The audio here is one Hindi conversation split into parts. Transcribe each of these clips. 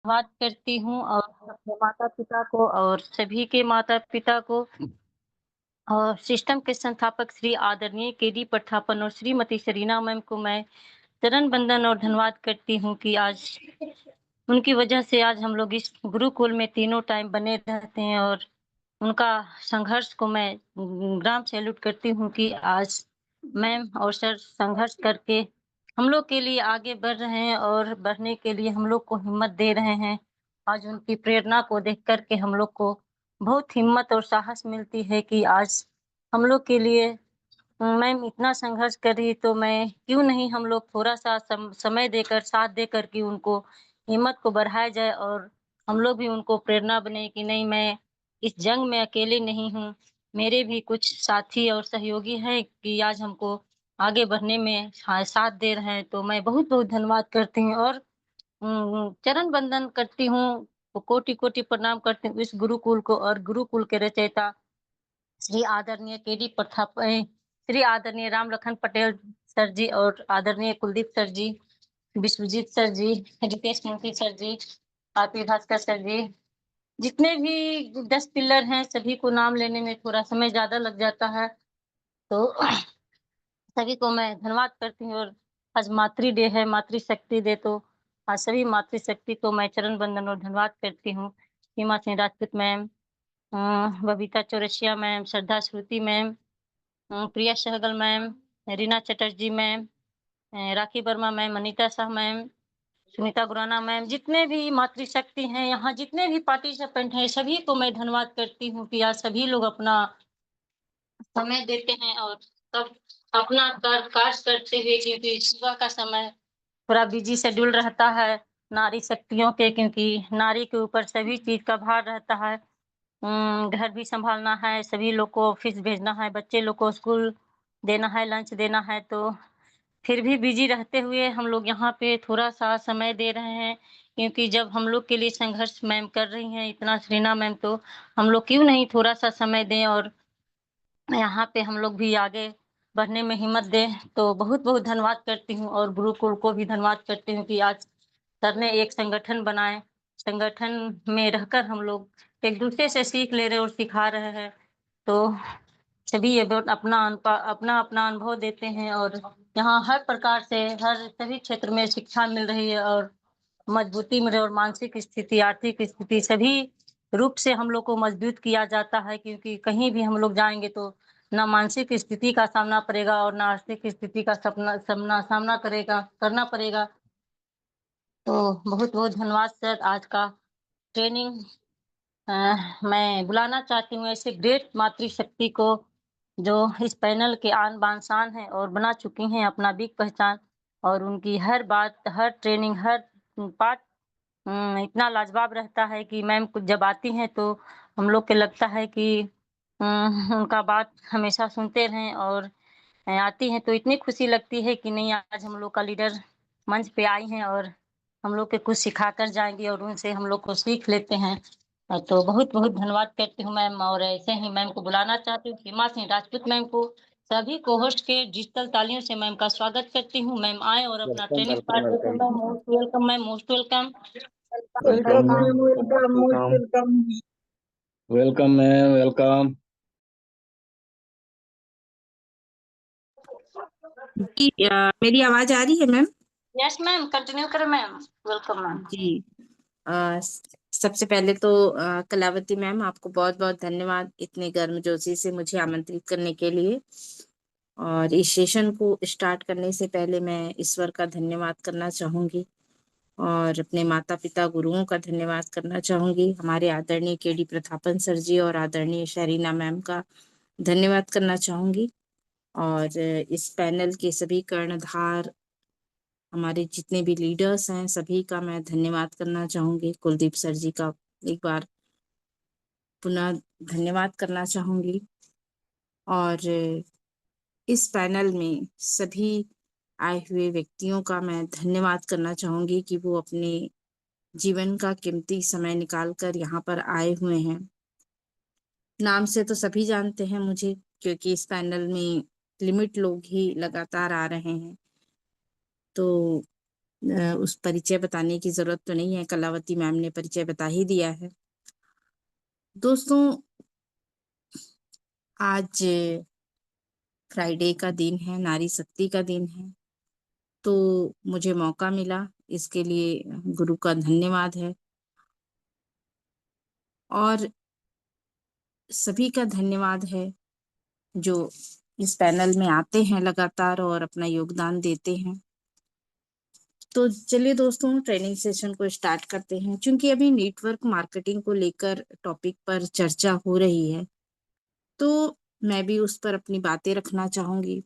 धन्यवाद करती हूँ और अपने माता-पिता को और सभी के माता-पिता को और सिस्टम के संस्थापक श्री आदरणीय केडी पठापन और श्रीमती सरीना मैम को मैं चरण वंदन और धन्यवाद करती हूँ कि आज उनकी वजह से आज हम लोग इस गुरुकुल में तीनों टाइम बने रहते हैं और उनका संघर्ष को मैं ग्राम सैल्यूट करती हूँ कि आज मैम और सर संघर्ष करके हम लोग के लिए आगे बढ़ रहे हैं और बढ़ने के लिए हम लोग को हिम्मत दे रहे हैं। आज उनकी प्रेरणा को देख कर के हम लोग को बहुत हिम्मत और साहस मिलती है कि आज हम लोग के लिए मैम इतना संघर्ष कर रही तो मैं क्यों नहीं हम लोग थोड़ा-सा समय देकर, साथ देकर के उनको हिम्मत को बढ़ाया जाए और हम लोग भी उनको प्रेरणा बने कि नहीं मैं इस जंग में अकेले नहीं हूँ। मेरे भी कुछ साथी और सहयोगी हैं कि आज हमको आगे बढ़ने में साथ दे रहे हैं। तो मैं बहुत-बहुत धन्यवाद करती हूँ और चरण वंदन करती हूँ, कोटि-कोटि प्रणाम करती हूँ इस गुरुकुल को और गुरुकुल के रचयिता श्री आदरणीय केडी प्रताप श्री आदरणीय राम लखन पटेल सर जी और आदरणीय कुलदीप सर जी, विश्वजीत सर जी, रितेश मुंशी सर जी, आरपी भास्कर सर जी, जितने भी 10 पिलर हैं सभी को नाम लेने में थोड़ा समय ज़्यादा लग जाता है, तो सभी को मैं धन्यवाद करती हूँ और आज मातृ डे है, मातृशक्ति डे तो आज सभी मातृशक्ति को मैं चरण वंदन और धन्यवाद करती हूँ। सीमा सिंह राजपूत मैम, बबीता चौरसिया मैम, श्रद्धा श्रुति मैम, प्रिया सहगल मैम, रीना चटर्जी मैम, राखी Verma ma'am, Anita Shah ma'am, Sunita Gurana ma'am, जितने भी मातृशक्ति हैं, यहाँ जितने भी पार्टिसिपेंट हैं, सभी को मैं धन्यवाद करती हूँ कि आज सभी लोग अपना समय देते हैं और सब अपना कार्य करते हुए क्योंकि सुबह का समय थोड़ा बिजी शेड्यूल रहता है नारी शक्तियों के क्योंकि नारी के ऊपर सभी चीज़ का भार रहता है। घर भी सँभालना है, सभी लोग को ऑफ़िस भेजना है, बच्चे लोग को स्कूल देना है, लंच देना है, तो फिर भी बिज़ी रहते हुए हम लोग यहाँ पे थोड़ा-सा समय दे रहे हैं, क्योंकि जब हम लोग के लिए संघर्ष मैम कर रही हैं इतना रीना मैम, तो हम लोग क्यों नहीं थोड़ा-सा समय दें और यहाँ पे हम लोग भी आगे बढ़ने में हिम्मत दें। तो बहुत-बहुत धन्यवाद करती हूँ और गुरुकुल को भी धन्यवाद करती हूँ कि आज सर ने एक संगठन बनाए, संगठन में रहकर हम लोग एक-दूसरे से सीख ले रहे और सिखा रहे हैं। तो सभी ये बहुत अपना-अपना अनुभव देते हैं और यहाँ हर प्रकार से हर सभी क्षेत्र में शिक्षा मिल रही है और मजबूती मिले और मानसिक स्थिति, आर्थिक स्थिति सभी रूप से हम लोग को मजबूत किया जाता है क्योंकि कहीं भी हम लोग जाएँगे तो ना मानसिक स्थिति का सामना पड़ेगा और ना आर्थिक स्थिति का सामना करना पड़ेगा। तो बहुत-बहुत धन्यवाद सर आज का ट्रेनिंग अ, मैं बुलाना चाहती हूँ ऐसे ग्रेट मातृशक्ति को जो इस पैनल के आन बान शान हैं और बना चुकी हैं अपना बिग पहचान और उनकी हर बात, हर ट्रेनिंग, हर पार्ट इतना लाजवाब रहता है कि मैम कुछ जब आती हैं तो हम लोग को लगता है कि उनका बात हमेशा सुनते रहें और आती हैं तो इतनी खुशी लगती है कि नहीं आज हम लोग का लीडर मंच पे आई हैं और हम लोग को कुछ सिखा कर जाएँगी और उनसे हम लोग को सीख लेते हैं। तो बहुत-बहुत धन्यवाद करती हूँ मैम और ऐसे ही मैम को बुलाना चाहती हूँ, सीमा सिंह राजपूत मैम को, सभी को-होस्ट के डिजिटल तालियों से मैम का स्वागत करती हूँ। मैम आएँ और अपना वेलकम ट्रेनिंग वेलकम स्टार्ट करें welcome ma'am, most welcome ma'am, most welcome. Welcome Welcome, ma'am ma'am. Most Welcome, most welcome welcome. Welcome ma'am welcome जी मेरी आवाज आ रही है मैम? यस मैम, कंटिन्यू करें मैम। Welcome ma'am. जी सबसे पहले तो कलावती मैम आपको बहुत बहुत धन्यवाद इतने गर्मजोशी से मुझे आमंत्रित करने के लिए। और इस सेशन को स्टार्ट करने से पहले मैं ईश्वर का धन्यवाद करना चाहूंगी और अपने माता पिता गुरुओं का धन्यवाद करना चाहूंगी। हमारे आदरणीय केडी प्रतापन सर जी और आदरणीय शरीना मैम का धन्यवाद करना चाहूंगी और इस पैनल के सभी कर्णधार हमारे जितने भी लीडर्स हैं सभी का मैं धन्यवाद करना चाहूंगी। कुलदीप सर जी का एक बार पुनः धन्यवाद करना चाहूंगी और इस पैनल में सभी आए हुए व्यक्तियों का मैं धन्यवाद करना चाहूंगी कि वो अपने जीवन का कीमती समय निकालकर यहाँ पर आए हुए हैं। नाम से तो सभी जानते हैं मुझे क्योंकि इस पैनल में लिमिट लोग ही लगातार आ रहे हैं। तो उस परिचय बताने की जरूरत तो नहीं है, कलावती मैम ने परिचय बता ही दिया है। दोस्तों, आज फ्राइडे का दिन है, नारी शक्ति का दिन है, तो मुझे मौका मिला, इसके लिए गुरु का धन्यवाद है। और सभी का धन्यवाद है जो इस पैनल में आते हैं लगातार और अपना योगदान देते हैं। तो चलिए दोस्तों, ट्रेनिंग सेशन को स्टार्ट करते हैं। क्योंकि अभी नेटवर्क मार्केटिंग को लेकर टॉपिक पर चर्चा हो रही है, तो मैं भी उस पर अपनी बातें रखना चाहूंगी।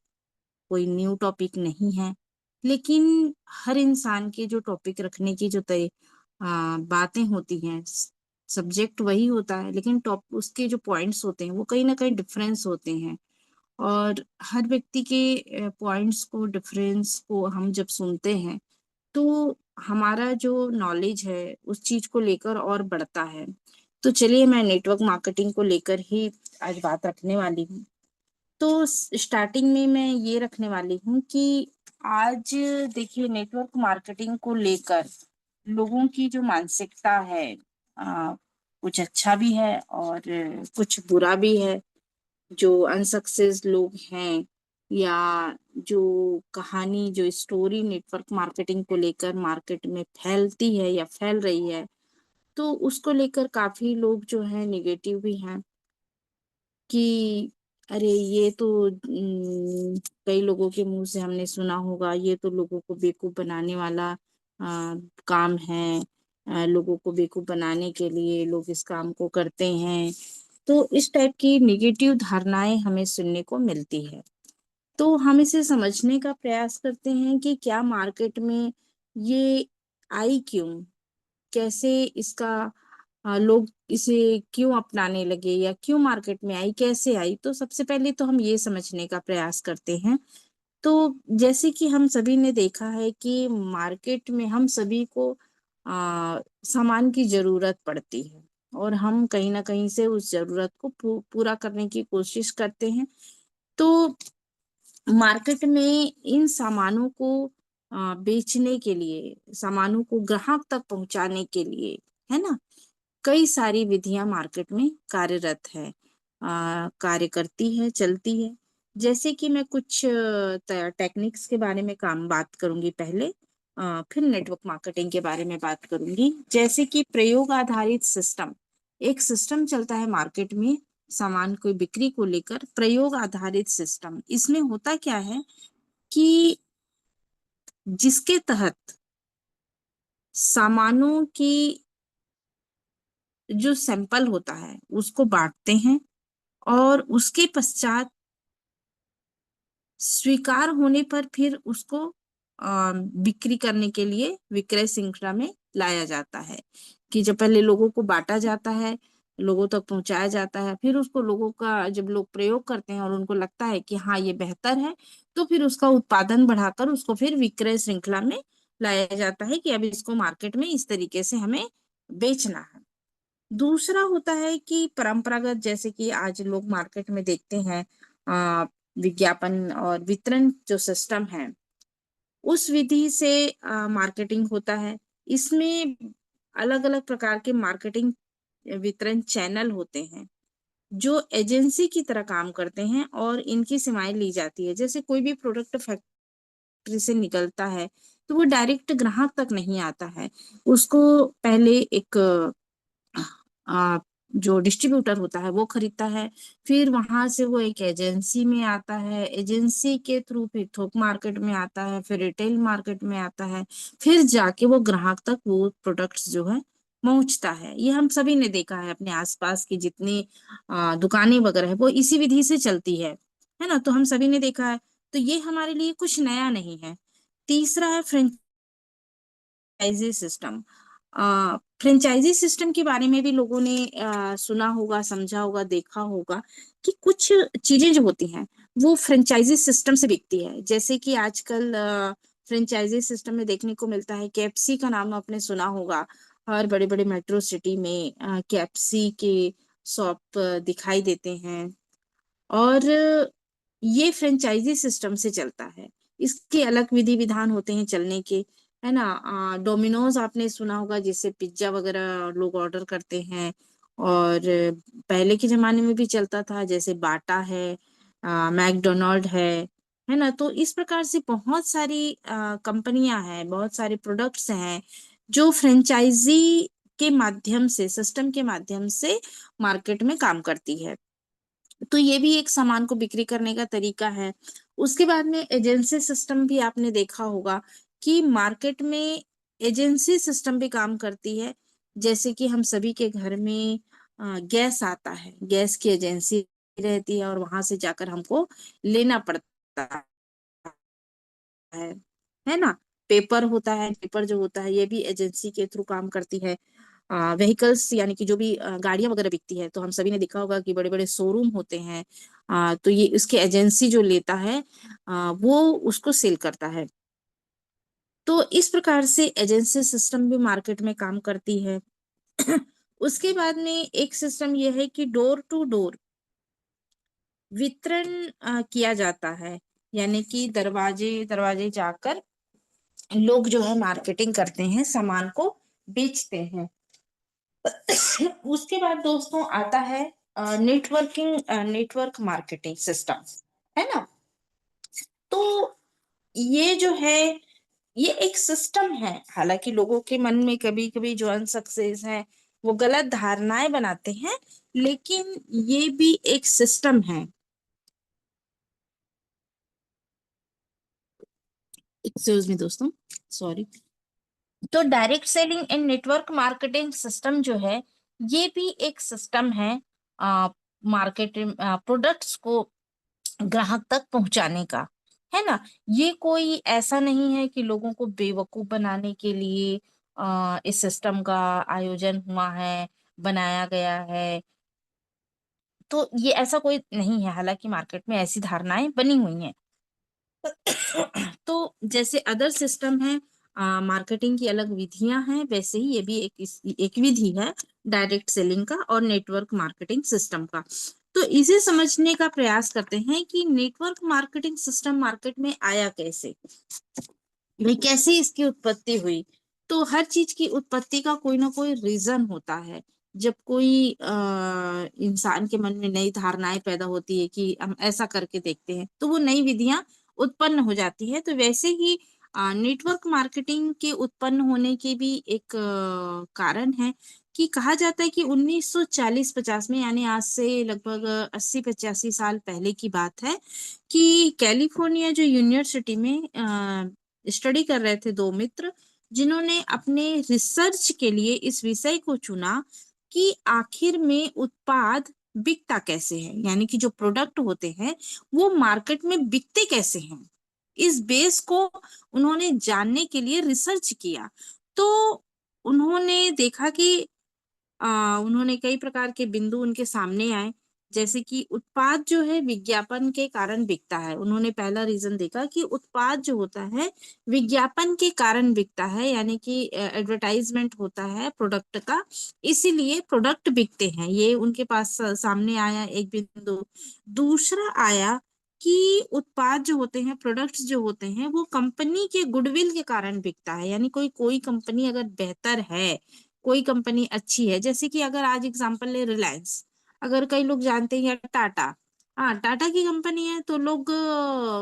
कोई न्यू टॉपिक नहीं है, लेकिन हर इंसान के जो टॉपिक रखने की जो बातें होती हैं, सब्जेक्ट वही होता है, लेकिन उसके जो पॉइंट्स होते हैं वो कहीं ना कहीं डिफरेंस होते हैं। और हर व्यक्ति के पॉइंट्स को, डिफरेंस को हम जब सुनते हैं तो हमारा जो नॉलेज है उस चीज को लेकर और बढ़ता है। तो चलिए, मैं नेटवर्क मार्केटिंग को लेकर ही आज बात रखने वाली हूँ। तो स्टार्टिंग में मैं ये रखने वाली हूँ कि आज देखिए, नेटवर्क मार्केटिंग को लेकर लोगों की जो मानसिकता है, कुछ अच्छा भी है और कुछ बुरा भी है। जो अनसक्सेस लोग हैं, या जो कहानी, जो स्टोरी नेटवर्क मार्केटिंग को लेकर मार्केट में फैलती है या फैल रही है, तो उसको लेकर काफी लोग जो है निगेटिव भी हैं कि अरे ये तो कई लोगों के मुंह से हमने सुना होगा, ये तो लोगों को बेवकूफ बनाने वाला काम है। लोगों को बेवकूफ बनाने के लिए लोग इस काम को करते हैं। तो इस टाइप की निगेटिव धारणाएं हमें सुनने को मिलती है। तो हम इसे समझने का प्रयास करते हैं कि क्या मार्केट में ये आई क्यों, कैसे इसका लोग इसे क्यों अपनाने लगे, या क्यों मार्केट में आई, कैसे आई। तो सबसे पहले तो हम ये समझने का प्रयास करते हैं। तो जैसे कि हम सभी ने देखा है कि मार्केट में हम सभी को सामान की जरूरत पड़ती है, और हम कहीं ना कहीं से उस जरूरत को पूरा करने की कोशिश करते हैं। तो मार्केट में इन सामानों को बेचने के लिए, सामानों को ग्राहक तक पहुंचाने के लिए, है ना, कई सारी विधियां मार्केट में कार्यरत है, कार्य करती है, चलती है। जैसे कि मैं कुछ टेक्निक्स के बारे में बात करूंगी पहले, फिर नेटवर्क मार्केटिंग के बारे में बात करूंगी। जैसे कि प्रयोग आधारित सिस्टम, एक सिस्टम चलता है मार्केट में सामान को बिक्री को लेकर, प्रयोग आधारित सिस्टम। इसमें होता क्या है कि जिसके तहत सामानों की जो सैंपल होता है उसको बांटते हैं, और उसके पश्चात स्वीकार होने पर फिर उसको बिक्री करने के लिए विक्रय श्रृंखला में लाया जाता है। कि जब पहले लोगों को बांटा जाता है, लोगों तक पहुंचाया जाता है, फिर उसको लोगों का जब लोग प्रयोग करते हैं और उनको लगता है कि हाँ ये बेहतर है, तो फिर उसका उत्पादन बढ़ाकर उसको फिर विक्रय श्रृंखला में लाया जाता है कि अब इसको मार्केट में इस तरीके से हमें बेचना है। दूसरा होता है कि परंपरागत, जैसे कि आज लोग मार्केट में देखते हैं विज्ञापन और वितरण जो सिस्टम है, उस विधि से मार्केटिंग होता है। इसमें अलग अलग प्रकार के मार्केटिंग वितरण चैनल होते हैं जो एजेंसी की तरह काम करते हैं, और इनकी सेवाएं ली जाती है। जैसे कोई भी प्रोडक्ट फैक्ट्री से निकलता है तो वो डायरेक्ट ग्राहक तक नहीं आता है, उसको पहले एक आ, जो डिस्ट्रीब्यूटर होता है वो खरीदता है, फिर वहां से वो एक एजेंसी में आता है, एजेंसी के थ्रू फिर थोक मार्केट में आता है, फिर रिटेल मार्केट में आता है, फिर जाके वो ग्राहक तक वो प्रोडक्ट्स जो है पहुंचता है। ये हम सभी ने देखा है, अपने आसपास की जितनी दुकानें वगैरह है वो इसी विधि से चलती है ना। तो हम सभी ने देखा है, तो ये हमारे लिए कुछ नया नहीं है। तीसरा है फ्रेंचाइजी सिस्टम। फ्रेंचाइजी सिस्टम के बारे में भी लोगों ने सुना होगा, समझा होगा, देखा होगा कि कुछ चीजें जो होती हैं वो फ्रेंचाइजी सिस्टम से बिकती है। जैसे कि आजकल फ्रेंचाइजी सिस्टम में देखने को मिलता है, केएफसी का नाम आपने सुना होगा। हर बड़े बड़े मेट्रो सिटी में केएफसी के शॉप दिखाई देते हैं, और ये फ्रेंचाइजी सिस्टम से चलता है। इसके अलग विधि विधान होते हैं चलने के। है ना। डोमिनोज आपने सुना होगा, जिससे पिज्जा वगैरह लोग ऑर्डर करते हैं। और पहले के जमाने में भी चलता था, जैसे बाटा है, मैकडोनाल्ड है ना। तो इस प्रकार से बहुत सारी कंपनियां हैं, बहुत सारे प्रोडक्ट्स हैं जो फ्रेंचाइजी के माध्यम से, सिस्टम के माध्यम से मार्केट में काम करती है। तो ये भी एक सामान को बिक्री करने का तरीका है। उसके बाद में एजेंसी सिस्टम भी आपने देखा होगा कि मार्केट में एजेंसी सिस्टम भी काम करती है। जैसे कि हम सभी के घर में गैस आता है, गैस की एजेंसी रहती है और वहां से जाकर हमको लेना पड़ता है है ना। पेपर होता है, पेपर जो होता है ये भी एजेंसी के थ्रू काम करती है। व्हीकल्स यानी कि जो भी गाड़ियां वगैरह बिकती है, तो हम सभी ने देखा होगा कि बड़े बड़े शोरूम होते हैं। तो ये उसके एजेंसी जो लेता है, वो उसको सेल करता है। तो इस प्रकार से एजेंसी सिस्टम भी मार्केट में काम करती है। उसके बाद में एक सिस्टम ये है कि डोर टू डोर वितरण किया जाता है। यानी कि दरवाजे दरवाजे जाकर लोग जो है मार्केटिंग करते हैं, सामान को बेचते हैं। उसके बाद दोस्तों आता है नेटवर्क मार्केटिंग सिस्टम, है ना। तो ये जो है, ये एक सिस्टम है। हालांकि लोगों के मन में कभी कभी जो अनसक्सेस है वो गलत धारणाएं बनाते हैं, लेकिन ये भी एक सिस्टम है। एक्सक्यूज मी दोस्तों, सॉरी। तो direct selling and network marketing system जो है, ये भी एक सिस्टम है मार्केटिंग प्रोडक्ट्स को ग्राहक तक पहुंचाने का, है ना। ये कोई ऐसा नहीं है कि लोगों को बेवकूफ बनाने के लिए इस सिस्टम का आयोजन हुआ है, बनाया गया है। तो ये ऐसा कोई नहीं है, हालांकि मार्केट में ऐसी धारणाएं बनी हुई हैं। तो जैसे अदर सिस्टम है, मार्केटिंग की अलग विधियां हैं, वैसे ही ये भी एक विधि है डायरेक्ट सेलिंग का और नेटवर्क मार्केटिंग सिस्टम का। तो इसे समझने का प्रयास करते हैं कि नेटवर्क मार्केटिंग सिस्टम मार्केट में आया कैसे, भाई कैसे इसकी उत्पत्ति हुई। तो हर चीज की उत्पत्ति का कोई ना कोई रीजन होता है। जब कोई इंसान के मन में नई धारणाएं पैदा होती है कि हम ऐसा करके देखते हैं, तो वो नई विधियां उत्पन्न हो जाती है। तो वैसे ही नेटवर्क मार्केटिंग के उत्पन्न होने के भी एक कारण है कि कहा जाता है कि 1940-50 में, यानी आज से लगभग 80-85 साल पहले की बात है, कि कैलिफोर्निया जो यूनिवर्सिटी में स्टडी कर रहे थे दो मित्र, जिन्होंने अपने रिसर्च के लिए इस विषय को चुना कि आखिर में उत्पाद बिकता कैसे है, यानी कि जो प्रोडक्ट होते हैं वो मार्केट में बिकते कैसे हैं। इस बेस को उन्होंने जानने के लिए रिसर्च किया। तो उन्होंने देखा कि उन्होंने कई प्रकार के बिंदु उनके सामने आए, जैसे कि उत्पाद जो है विज्ञापन के कारण बिकता है। उन्होंने पहला रीजन देखा कि उत्पाद जो होता है विज्ञापन के कारण बिकता है, यानी कि एडवर्टाइजमेंट होता है प्रोडक्ट का, इसीलिए प्रोडक्ट बिकते हैं। ये उनके पास सामने आया एक बिंदु। दूसरा आया कि उत्पाद जो होते हैं, प्रोडक्ट्स जो होते हैं, वो कंपनी के गुडविल के कारण बिकता है। यानी कोई कोई कंपनी अगर बेहतर है, कोई कंपनी अच्छी है, जैसे कि अगर आज एग्जांपल ले रिलायंस, अगर कई लोग जानते हैं, या टाटा, हाँ टाटा की कंपनी है, तो लोग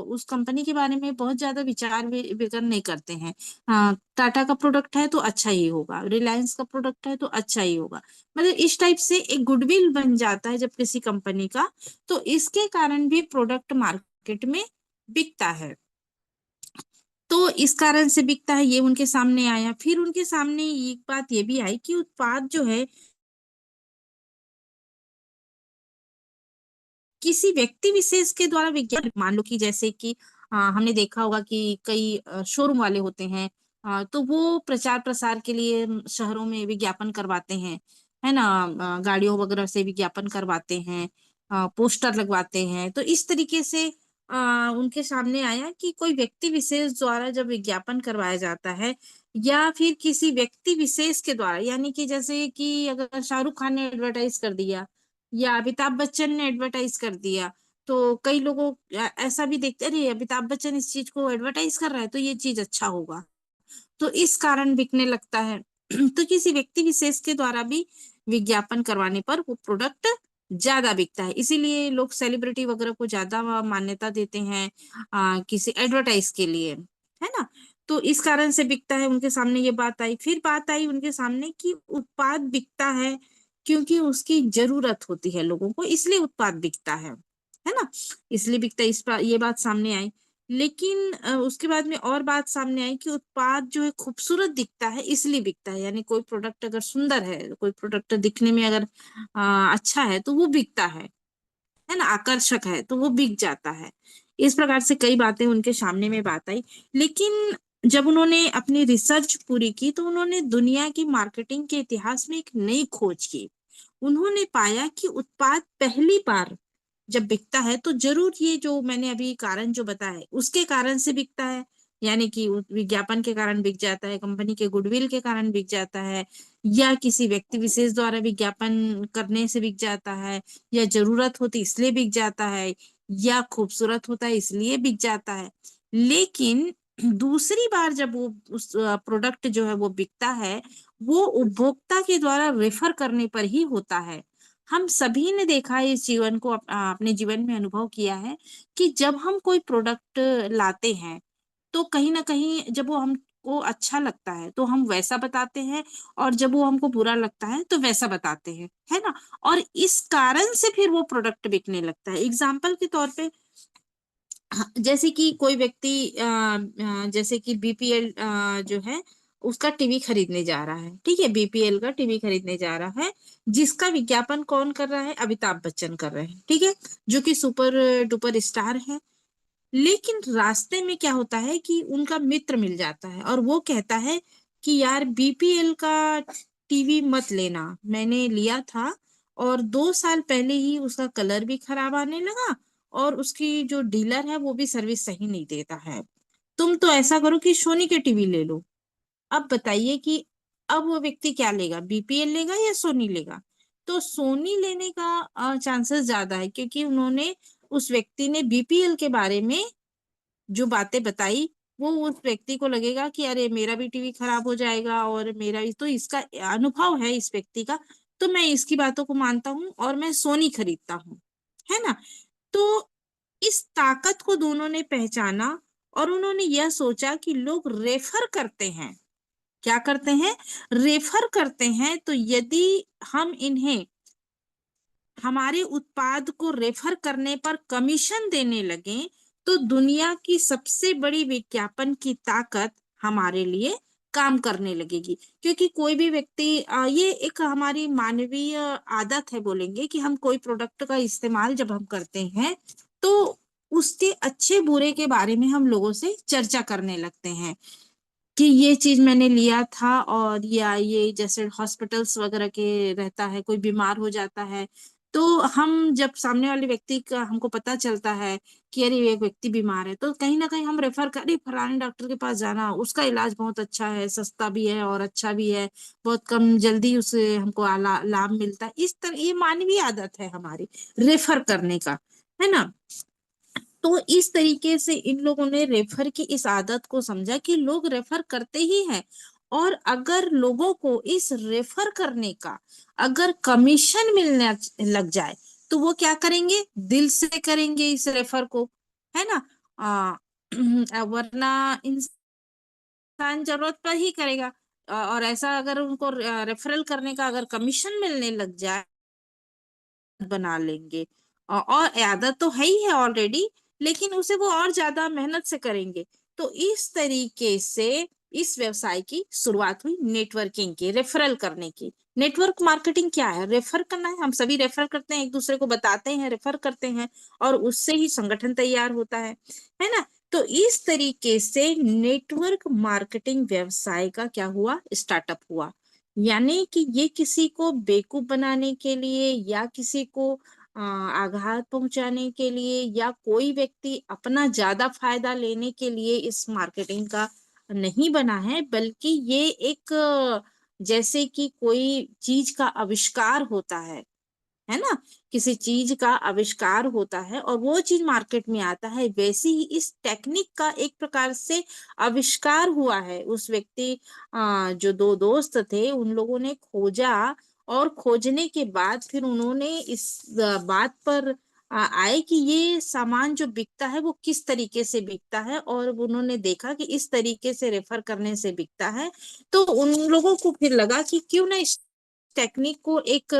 उस कंपनी के बारे में बहुत ज्यादा विचार विमर्श नहीं करते हैं। हाँ टाटा का प्रोडक्ट है तो अच्छा ही होगा, रिलायंस का प्रोडक्ट है तो अच्छा ही होगा। मतलब इस टाइप से एक गुडविल बन जाता है जब किसी कंपनी का। तो इसके कारण भी प्रोडक्ट मार्केट में बिकता है। तो इस कारण से बिकता है, ये उनके सामने आया। फिर उनके सामने एक बात ये भी आई कि उत्पाद जो है किसी व्यक्ति विशेष के द्वारा विज्ञापन, मान लो कि जैसे कि हमने देखा होगा कि कई शोरूम वाले होते हैं, तो वो प्रचार प्रसार के लिए शहरों में विज्ञापन करवाते हैं, है ना। गाड़ियों वगैरह से विज्ञापन करवाते हैं, पोस्टर लगवाते हैं। तो इस तरीके से उनके सामने आया कि कोई व्यक्ति विशेष द्वारा जब विज्ञापन करवाया जाता है, या फिर किसी व्यक्ति विशेष के द्वारा, यानी कि जैसे कि अगर शाहरुख खान ने एडवर्टाइज कर दिया या अमिताभ बच्चन ने एडवर्टाइज कर दिया, तो कई लोगों ऐसा भी देखते, अरे अमिताभ बच्चन इस चीज को एडवर्टाइज कर रहा है तो ये चीज अच्छा होगा, तो इस कारण बिकने लगता है। तो किसी व्यक्ति विशेष के द्वारा भी विज्ञापन करवाने पर वो प्रोडक्ट ज्यादा बिकता है, इसीलिए लोग सेलिब्रिटी वगैरह को ज्यादा मान्यता देते हैं किसी एडवर्टाइज के लिए, है ना। तो इस कारण से बिकता है, उनके सामने ये बात आई। फिर बात आई उनके सामने कि उत्पाद बिकता है क्योंकि उसकी जरूरत होती है लोगों को, इसलिए उत्पाद बिकता है ना, इसलिए बिकता है, ये बात सामने आई। लेकिन उसके बाद में और बात सामने आई कि उत्पाद जो है खूबसूरत दिखता है इसलिए बिकता है, यानी कोई प्रोडक्ट अगर सुंदर है, कोई प्रोडक्ट दिखने में अगर अच्छा है तो वो बिकता है ना, आकर्षक है तो वो बिक जाता है। इस प्रकार से कई बातें उनके सामने में बात आई। लेकिन जब उन्होंने अपनी रिसर्च पूरी की तो उन्होंने दुनिया की मार्केटिंग के इतिहास में एक नई खोज की। उन्होंने पाया कि उत्पाद पहली बार जब बिकता है तो जरूर ये जो मैंने अभी कारण जो बताया उसके कारण से बिकता है, यानी कि विज्ञापन के कारण बिक जाता है, कंपनी के गुडविल के कारण बिक जाता है, या किसी व्यक्ति विशेष द्वारा विज्ञापन करने से बिक जाता है, या जरूरत होती इसलिए बिक जाता है, या खूबसूरत होता है इसलिए बिक जाता है। लेकिन दूसरी बार जब वो उस प्रोडक्ट जो है वो बिकता है, वो उपभोक्ता के द्वारा रेफर करने पर ही होता है। हम सभी ने देखा है, इस जीवन को अपने जीवन में अनुभव किया है कि जब हम कोई प्रोडक्ट लाते हैं तो कहीं ना कहीं जब वो हमको अच्छा लगता है तो हम वैसा बताते हैं, और जब वो हमको बुरा लगता है तो वैसा बताते हैं, है ना। और इस कारण से फिर वो प्रोडक्ट बिकने लगता है। एग्जाम्पल के तौर पे हाँ, जैसे कि कोई व्यक्ति जैसे कि बीपीएल जो है उसका टीवी खरीदने जा रहा है, ठीक है, बीपीएल का टीवी खरीदने जा रहा है, जिसका विज्ञापन कौन कर रहा है, अमिताभ बच्चन कर रहे हैं, ठीक है, जो कि सुपर डुपर स्टार है। लेकिन रास्ते में क्या होता है कि उनका मित्र मिल जाता है और वो कहता है कि यार बीपीएल का टीवी मत लेना, मैंने लिया था और 2 साल पहले ही उसका कलर भी खराब आने लगा, और उसकी जो डीलर है वो भी सर्विस सही नहीं देता है। तुम तो ऐसा करो कि सोनी के टीवी ले लो। अब बताइए कि अब वो व्यक्ति क्या लेगा, बीपीएल लेगा या सोनी लेगा। तो सोनी लेने का चांसेस ज्यादा है, क्योंकि उन्होंने उस व्यक्ति ने बीपीएल के बारे में जो बातें बताई, वो उस व्यक्ति को लगेगा कि अरे मेरा भी टीवी खराब हो जाएगा, और मेरा भी तो इसका अनुभव है इस व्यक्ति का, तो मैं इसकी बातों को मानता हूँ और मैं सोनी खरीदता हूँ, है ना। तो इस ताकत को दोनों ने पहचाना और उन्होंने यह सोचा कि लोग रेफर करते हैं, क्या करते हैं, रेफर करते हैं, तो यदि हम इन्हें हमारे उत्पाद को रेफर करने पर कमीशन देने लगे तो दुनिया की सबसे बड़ी विज्ञापन की ताकत हमारे लिए काम करने लगेगी। क्योंकि कोई भी व्यक्ति ये एक हमारी मानवीय आदत है, बोलेंगे कि हम कोई प्रोडक्ट का इस्तेमाल जब हम करते हैं तो उसके अच्छे बुरे के बारे में हम लोगों से चर्चा करने लगते हैं कि ये चीज मैंने लिया था, और या ये जैसे हॉस्पिटल्स वगैरह के रहता है, कोई बीमार हो जाता है तो हम जब सामने वाले व्यक्ति का हमको पता चलता है कि अरे ये व्यक्ति बीमार है, तो कहीं ना कहीं हम रेफर करें फलाने डॉक्टर के पास जाना, उसका इलाज बहुत अच्छा है, सस्ता भी है और अच्छा भी है, बहुत कम जल्दी उसे हमको लाभ मिलता है। इस तरह ये मानवीय आदत है हमारी, रेफर करने का, है ना। तो इस तरीके से इन लोगों ने रेफर की इस आदत को समझा कि लोग रेफर करते ही हैं, और अगर लोगों को इस रेफर करने का अगर कमीशन मिलने लग जाए तो वो क्या करेंगे, दिल से करेंगे इस रेफर को, है ना। वरना इंसान जरूरत पर ही करेगा। और ऐसा अगर उनको रेफरल करने का अगर कमीशन मिलने लग जाए बना लेंगे, और आदत तो है ही है ऑलरेडी, लेकिन उसे वो और ज्यादा मेहनत से करेंगे। तो इस तरीके से इस व्यवसाय की शुरुआत हुई, नेटवर्किंग की, रेफरल करने की। नेटवर्क मार्केटिंग क्या है, रेफर करना है, हम सभी रेफर करते हैं, एक दूसरे को बताते हैं, रेफर करते हैं, और उससे ही संगठन तैयार होता है ना। तो इस तरीके से नेटवर्क मार्केटिंग व्यवसाय का क्या हुआ, स्टार्टअप हुआ। यानी कि ये किसी को बेवकूफ बनाने के लिए या किसी को आघात पहुंचाने के लिए या कोई व्यक्ति अपना ज्यादा फायदा लेने के लिए इस मार्केटिंग का नहीं बना है, बल्कि ये एक जैसे कि कोई चीज का आविष्कार होता है, है ना, किसी चीज का आविष्कार होता है और वो चीज मार्केट में आता है, वैसे ही इस टेक्निक का एक प्रकार से आविष्कार हुआ है। उस व्यक्ति जो दो दोस्त थे उन लोगों ने खोजा, और खोजने के बाद फिर उन्होंने इस बात पर आए कि ये सामान जो बिकता है वो किस तरीके से बिकता है, और उन्होंने देखा कि इस तरीके से रेफर करने से बिकता है। तो उन लोगों को फिर लगा कि क्यों ना इस टेक्निक को एक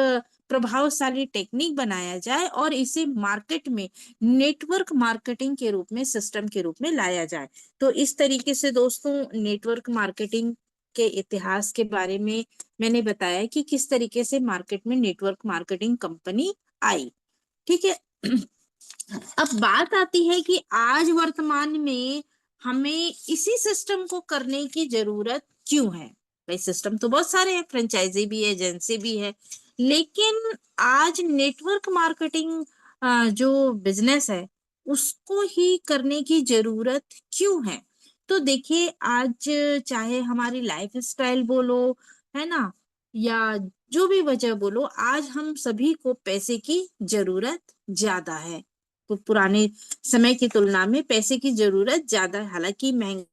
प्रभावशाली टेक्निक बनाया जाए और इसे मार्केट में नेटवर्क मार्केटिंग के रूप में, सिस्टम के रूप में लाया जाए। तो इस तरीके से दोस्तों नेटवर्क मार्केटिंग के इतिहास के बारे में मैंने बताया कि किस तरीके से मार्केट में नेटवर्क मार्केटिंग कंपनी आई। ठीक है। अब बात आती है कि आज वर्तमान में हमें इसी सिस्टम को करने की जरूरत क्यों है। भाई सिस्टम तो बहुत सारे हैं, फ्रेंचाइजी भी है, एजेंसी भी है, लेकिन आज नेटवर्क मार्केटिंग जो बिजनेस है उसको ही करने की जरूरत क्यों है। तो देखिए आज चाहे हमारी लाइफ स्टाइल बोलो, है ना, या जो भी वजह बोलो, आज हम सभी को पैसे की जरूरत ज्यादा है। तो पुराने समय की तुलना में पैसे की जरूरत ज्यादा है। हालांकि महंगाई,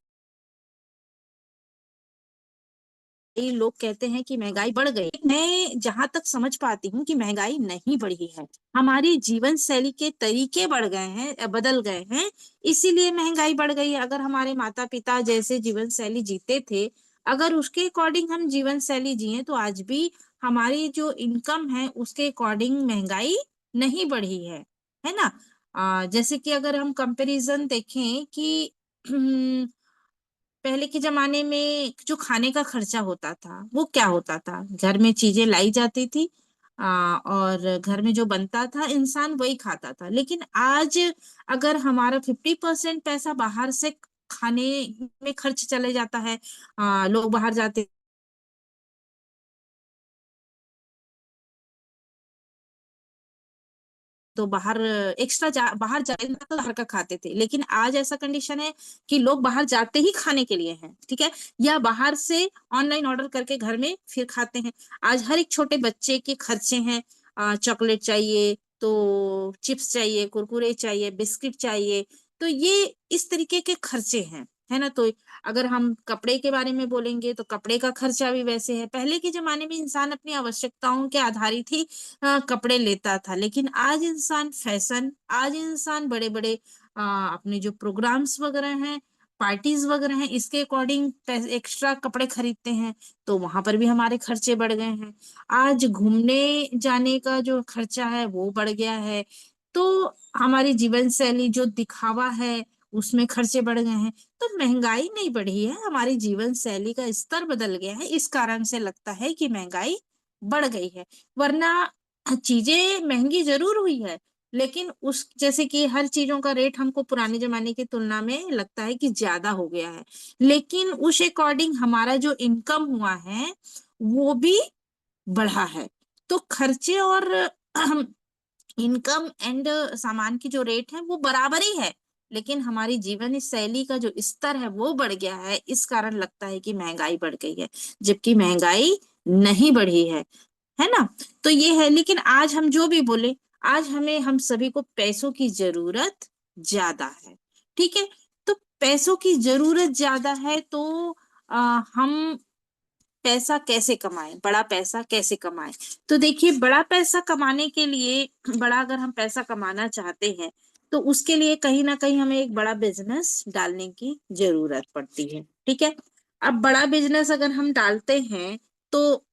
लोग कहते हैं कि महंगाई बढ़ गई, मैं जहां तक समझ पाती हूँ कि महंगाई नहीं बढ़ी है, हमारी जीवन शैली के तरीके बढ़ गए हैं, बदल गए हैं, इसीलिए महंगाई बढ़ गई है। अगर हमारे माता पिता जैसे जीवन शैली जीते थे, अगर उसके अकॉर्डिंग हम जीवन शैली जिए, तो आज भी हमारी जो इनकम है उसके अकॉर्डिंग महंगाई नहीं बढ़ी है ना। जैसे कि अगर हम कंपैरिजन देखें कि पहले के जमाने में जो खाने का खर्चा होता था वो क्या होता था, घर में चीजें लाई जाती थी, और घर में जो बनता था इंसान वही खाता था। लेकिन आज अगर हमारा 50% पैसा बाहर से खाने में खर्च चले जाता है, लोग बाहर जाते तो बाहर एक्स्ट्रा बाहर जाते तो बाहर का खाते थे, लेकिन आज ऐसा कंडीशन है कि लोग बाहर जाते ही खाने के लिए हैं, ठीक है, या बाहर से ऑनलाइन ऑर्डर करके घर में फिर खाते हैं। आज हर एक छोटे बच्चे के खर्चे हैं, चॉकलेट चाहिए तो चिप्स चाहिए, कुरकुरे चाहिए, बिस्किट चाहिए, तो ये इस तरीके के खर्चे हैं, है ना। तो अगर हम कपड़े के बारे में बोलेंगे तो कपड़े का खर्चा भी वैसे है। पहले के जमाने में इंसान अपनी आवश्यकताओं के आधारित ही कपड़े लेता था, लेकिन आज इंसान फैशन, आज इंसान बड़े बड़े अपने जो प्रोग्राम्स वगैरह हैं, पार्टीज वगैरह हैं, इसके अकॉर्डिंग एक्स्ट्रा कपड़े खरीदते हैं, तो वहां पर भी हमारे खर्चे बढ़ गए हैं। आज घूमने जाने का जो खर्चा है वो बढ़ गया है। तो हमारी जीवन शैली जो दिखावा है उसमें खर्चे बढ़ गए हैं। तो महंगाई नहीं बढ़ी है, हमारी जीवन शैली का स्तर बदल गया है, इस कारण से लगता है कि महंगाई बढ़ गई है। वरना चीजें महंगी जरूर हुई है, लेकिन उस जैसे कि हर चीजों का रेट हमको पुराने जमाने की तुलना में लगता है कि ज्यादा हो गया है, लेकिन उस अकॉर्डिंग हमारा जो इनकम हुआ है वो भी बढ़ा है। तो खर्चे और इनकम एंड सामान की जो रेट है वो बराबर ही है, लेकिन हमारी जीवन शैली का जो स्तर है वो बढ़ गया है, इस कारण लगता है कि महंगाई बढ़ गई है, जबकि महंगाई नहीं बढ़ी है ना। तो ये है, लेकिन आज हम जो भी बोले, आज हमें हम सभी को पैसों की जरूरत ज्यादा है, ठीक है। तो पैसों की जरूरत ज्यादा है, तो हम पैसा कैसे कमाएं, बड़ा पैसा कैसे कमाएं। तो देखिए बड़ा पैसा कमाने के लिए, बड़ा अगर हम पैसा कमाना चाहते हैं तो उसके लिए कहीं ना कहीं हमें एक बड़ा बिजनेस डालने की जरूरत पड़ती है, ठीक है। अब बड़ा बिजनेस अगर हम डालते हैं तो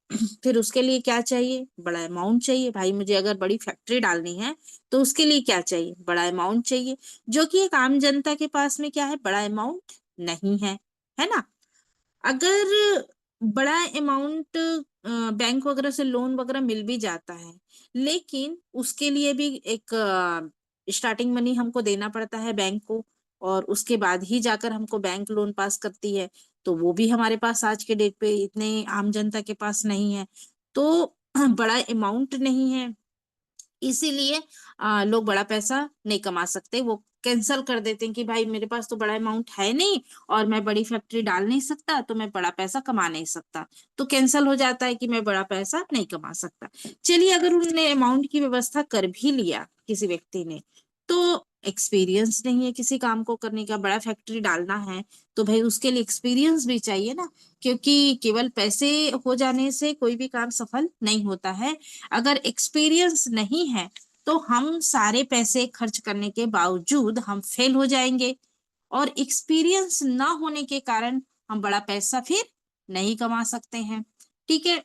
फिर उसके लिए क्या चाहिए, बड़ा अमाउंट चाहिए। भाई मुझे अगर बड़ी फैक्ट्री डालनी है तो उसके लिए क्या चाहिए, बड़ा अमाउंट चाहिए, जो कि एक आम जनता के पास में क्या है, बड़ा अमाउंट नहीं है ना। अगर बड़ा अमाउंट बैंक वगैरह से लोन वगैरह मिल भी जाता है, लेकिन उसके लिए भी एक स्टार्टिंग मनी हमको देना पड़ता है बैंक को, और उसके बाद ही जाकर हमको बैंक लोन पास करती है। तो वो भी हमारे पास आज के डेट पे इतने आम जनता के पास नहीं है। तो बड़ा अमाउंट नहीं है, इसीलिए लोग बड़ा पैसा नहीं कमा सकते, वो कैंसल कर देते हैं कि भाई मेरे पास तो बड़ा अमाउंट है नहीं और मैं बड़ी फैक्ट्री डाल नहीं सकता, तो मैं बड़ा पैसा कमा नहीं सकता, तो कैंसल हो जाता है कि मैं बड़ा पैसा नहीं कमा सकता। चलिए, अगर उन्होंने अमाउंट की व्यवस्था कर भी लिया किसी व्यक्ति ने, तो एक्सपीरियंस नहीं है किसी काम को करने का, बड़ा फैक्ट्री डालना है तो भाई उसके लिए एक्सपीरियंस भी चाहिए ना, क्योंकि केवल पैसे हो जाने से कोई भी काम सफल नहीं होता है। अगर एक्सपीरियंस नहीं है तो हम सारे पैसे खर्च करने के बावजूद हम फेल हो जाएंगे, और एक्सपीरियंस ना होने के कारण हम बड़ा पैसा फिर नहीं कमा सकते हैं। ठीक है।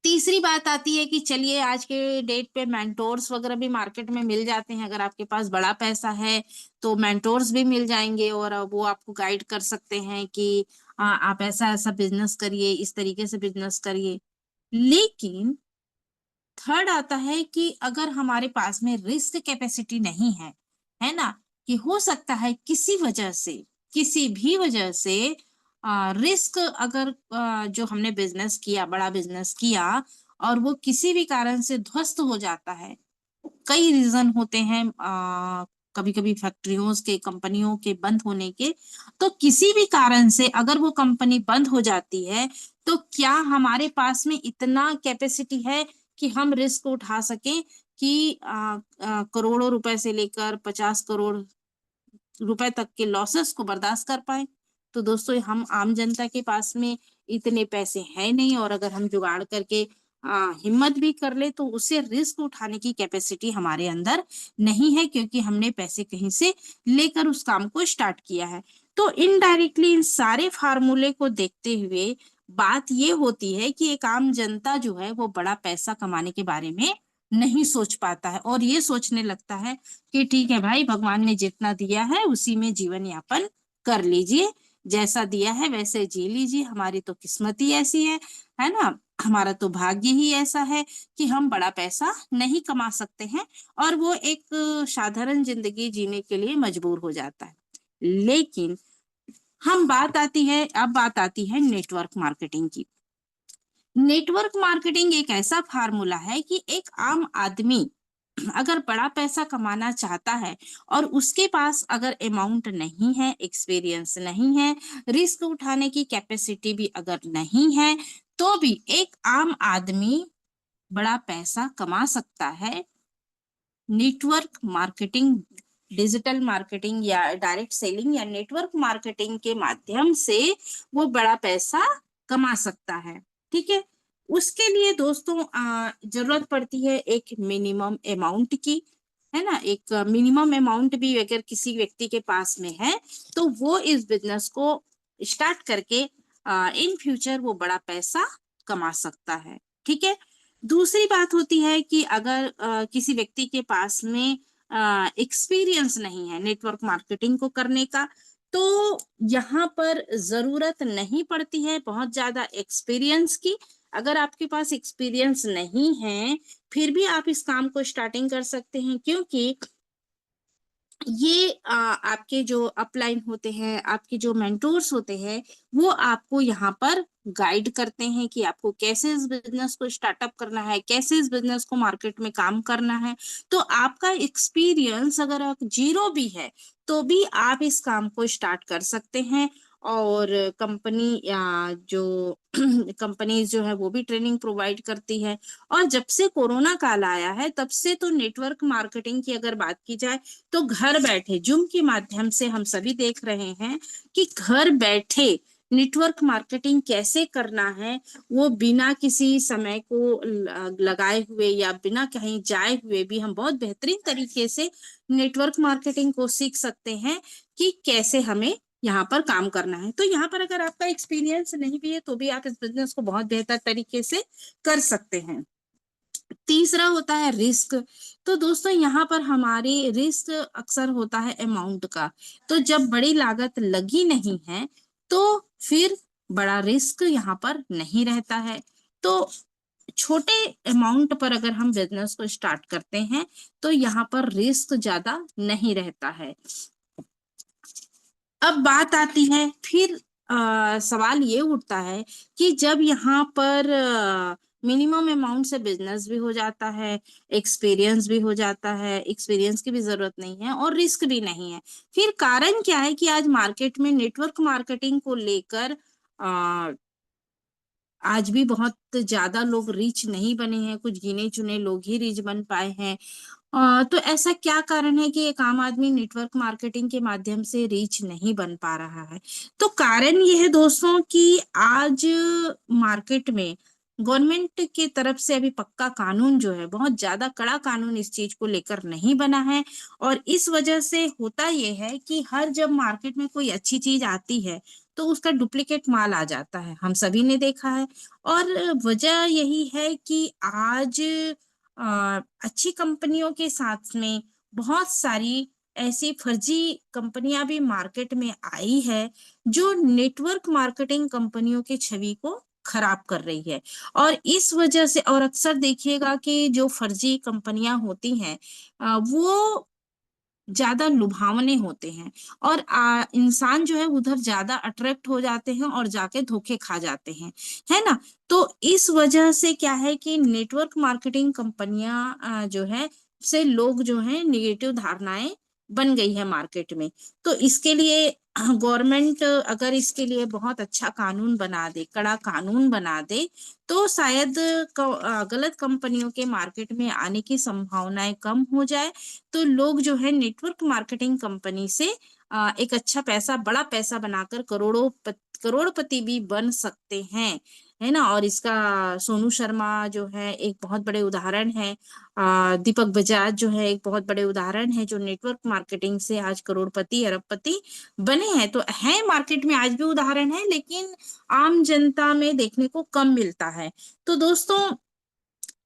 तीसरी बात आती है कि चलिए, आज के डेट पे मेंटोर्स वगैरह भी मार्केट में मिल जाते हैं। अगर आपके पास बड़ा पैसा है तो मेंटोर्स भी मिल जाएंगे और वो आपको गाइड कर सकते हैं कि आप ऐसा ऐसा बिजनेस करिए, इस तरीके से बिजनेस करिए। लेकिन थर्ड आता है कि अगर हमारे पास में रिस्क कैपेसिटी नहीं है, है ना, कि हो सकता है किसी वजह से, किसी भी वजह से रिस्क, अगर जो हमने बिजनेस किया, बड़ा बिजनेस किया, और वो किसी भी कारण से ध्वस्त हो जाता है। कई रीजन होते हैं, कभी कभी फैक्ट्रियों के, कंपनियों के बंद होने के। तो किसी भी कारण से अगर वो कंपनी बंद हो जाती है, तो क्या हमारे पास में इतना कैपेसिटी है कि हम रिस्क उठा सकें कि करोड़ों रुपए से लेकर 50 करोड़ रुपए तक के लॉसेस को बर्दाश्त कर पाए? तो दोस्तों, हम आम जनता के पास में इतने पैसे हैं नहीं, और अगर हम जुगाड़ करके हिम्मत भी कर ले तो उसे रिस्क उठाने की कैपेसिटी हमारे अंदर नहीं है, क्योंकि हमने पैसे कहीं से लेकर उस काम को स्टार्ट किया है। तो इनडायरेक्टली इन सारे फार्मूले को देखते हुए बात ये होती है कि एक आम जनता जो है वो बड़ा पैसा कमाने के बारे में नहीं सोच पाता है, और ये सोचने लगता है कि ठीक है भाई, भगवान ने जितना दिया है उसी में जीवन यापन कर लीजिए, जैसा दिया है वैसे जी लीजिए, हमारी तो किस्मत ही ऐसी है ना, हमारा तो भाग्य ही ऐसा है कि हम बड़ा पैसा नहीं कमा सकते हैं, और वो एक साधारण जिंदगी जीने के लिए मजबूर हो जाता है। लेकिन अब बात आती है नेटवर्क मार्केटिंग की। नेटवर्क मार्केटिंग एक ऐसा फार्मूला है कि एक आम आदमी अगर बड़ा पैसा कमाना चाहता है और उसके पास अगर अमाउंट नहीं है, एक्सपीरियंस नहीं है, रिस्क उठाने की कैपेसिटी भी अगर नहीं है, तो भी एक आम आदमी बड़ा पैसा कमा सकता है। नेटवर्क मार्केटिंग, डिजिटल मार्केटिंग या डायरेक्ट सेलिंग या नेटवर्क मार्केटिंग के माध्यम से वो बड़ा पैसा कमा सकता है। ठीक है। उसके लिए दोस्तों जरूरत पड़ती है एक मिनिमम अमाउंट की, है ना। एक मिनिमम अमाउंट भी अगर किसी व्यक्ति के पास में है तो वो इस बिजनेस को स्टार्ट करके इन फ्यूचर वो बड़ा पैसा कमा सकता है। ठीक है। दूसरी बात होती है कि अगर किसी व्यक्ति के पास में एक्सपीरियंस नहीं है नेटवर्क मार्केटिंग को करने का, तो यहाँ पर जरूरत नहीं पड़ती है बहुत ज्यादा एक्सपीरियंस की। अगर आपके पास एक्सपीरियंस नहीं है फिर भी आप इस काम को स्टार्टिंग कर सकते हैं, क्योंकि ये आपके जो अपलाइन होते हैं, आपके जो मेंटोर्स होते हैं, वो आपको यहाँ पर गाइड करते हैं कि आपको कैसे इस बिजनेस को स्टार्टअप करना है, कैसे इस बिजनेस को मार्केट में काम करना है। तो आपका एक्सपीरियंस अगर आप जीरो भी है तो भी आप इस काम को स्टार्ट कर सकते हैं। और कंपनी या जो कंपनीज जो है वो भी ट्रेनिंग प्रोवाइड करती है। और जब से कोरोना काल आया है तब से तो नेटवर्क मार्केटिंग की अगर बात की जाए तो घर बैठे जूम के माध्यम से हम सभी देख रहे हैं कि घर बैठे नेटवर्क मार्केटिंग कैसे करना है, वो बिना किसी समय को लगाए हुए या बिना कहीं जाए हुए भी हम बहुत बेहतरीन तरीके से नेटवर्क मार्केटिंग को सीख सकते हैं कि कैसे हमें यहाँ पर काम करना है। तो यहाँ पर अगर आपका एक्सपीरियंस नहीं भी है तो भी आप इस बिजनेस को बहुत बेहतर तरीके से कर सकते हैं। तीसरा होता है रिस्क। तो दोस्तों, यहाँ पर हमारी रिस्क अक्सर होता है अमाउंट का। तो जब बड़ी लागत लगी नहीं है तो फिर बड़ा रिस्क यहाँ पर नहीं रहता है। तो छोटे अमाउंट पर अगर हम बिजनेस को स्टार्ट करते हैं तो यहाँ पर रिस्क ज्यादा नहीं रहता है। अब बात आती है फिर सवाल ये उठता है कि जब यहाँ पर मिनिमम अमाउंट से बिजनेस भी हो जाता है, एक्सपीरियंस भी हो जाता है, एक्सपीरियंस की भी जरूरत नहीं है और रिस्क भी नहीं है। फिर कारण क्या है कि आज मार्केट में नेटवर्क मार्केटिंग को लेकर आज भी बहुत ज्यादा लोग रिच नहीं बने हैं, कुछ गिने चुने लोग ही रिच बन पाए हैं। तो ऐसा क्या कारण है कि एक आम आदमी नेटवर्क मार्केटिंग के माध्यम से रीच नहीं बन पा रहा है? तो कारण ये है दोस्तों कि आज मार्केट में गवर्नमेंट की तरफ से अभी पक्का कानून जो है, बहुत ज्यादा कड़ा कानून इस चीज को लेकर नहीं बना है। और इस वजह से होता यह है कि हर जब मार्केट में कोई अच्छी चीज आती है तो उसका डुप्लीकेट माल आ जाता है, हम सभी ने देखा है। और वजह यही है कि आज अच्छी कंपनियों के साथ में बहुत सारी ऐसी फर्जी कंपनियां भी मार्केट में आई है, जो नेटवर्क मार्केटिंग कंपनियों की छवि को खराब कर रही है। और इस वजह से, और अक्सर देखिएगा कि जो फर्जी कंपनियां होती हैं वो ज्यादा लुभावने होते हैं और इंसान जो है उधर ज्यादा अट्रैक्ट हो जाते हैं और जाके धोखे खा जाते हैं, है ना। तो इस वजह से क्या है कि नेटवर्क मार्केटिंग कंपनियां जो है से लोग जो है निगेटिव धारणाएं बन गई है मार्केट में। तो इसके लिए गवर्नमेंट अगर इसके लिए बहुत अच्छा कानून बना दे, कड़ा कानून बना दे, तो शायद गलत कंपनियों के मार्केट में आने की संभावनाएं कम हो जाए। तो लोग जो है नेटवर्क मार्केटिंग कंपनी से एक अच्छा पैसा, बड़ा पैसा बनाकर करोड़पति भी बन सकते हैं, है ना। और इसका सोनू शर्मा जो है एक बहुत बड़े उदाहरण है, दीपक बजाज जो है एक बहुत बड़े उदाहरण है, जो नेटवर्क मार्केटिंग से आज करोड़पति अरबपति बने हैं। तो है मार्केट में आज भी उदाहरण है, लेकिन आम जनता में देखने को कम मिलता है। तो दोस्तों,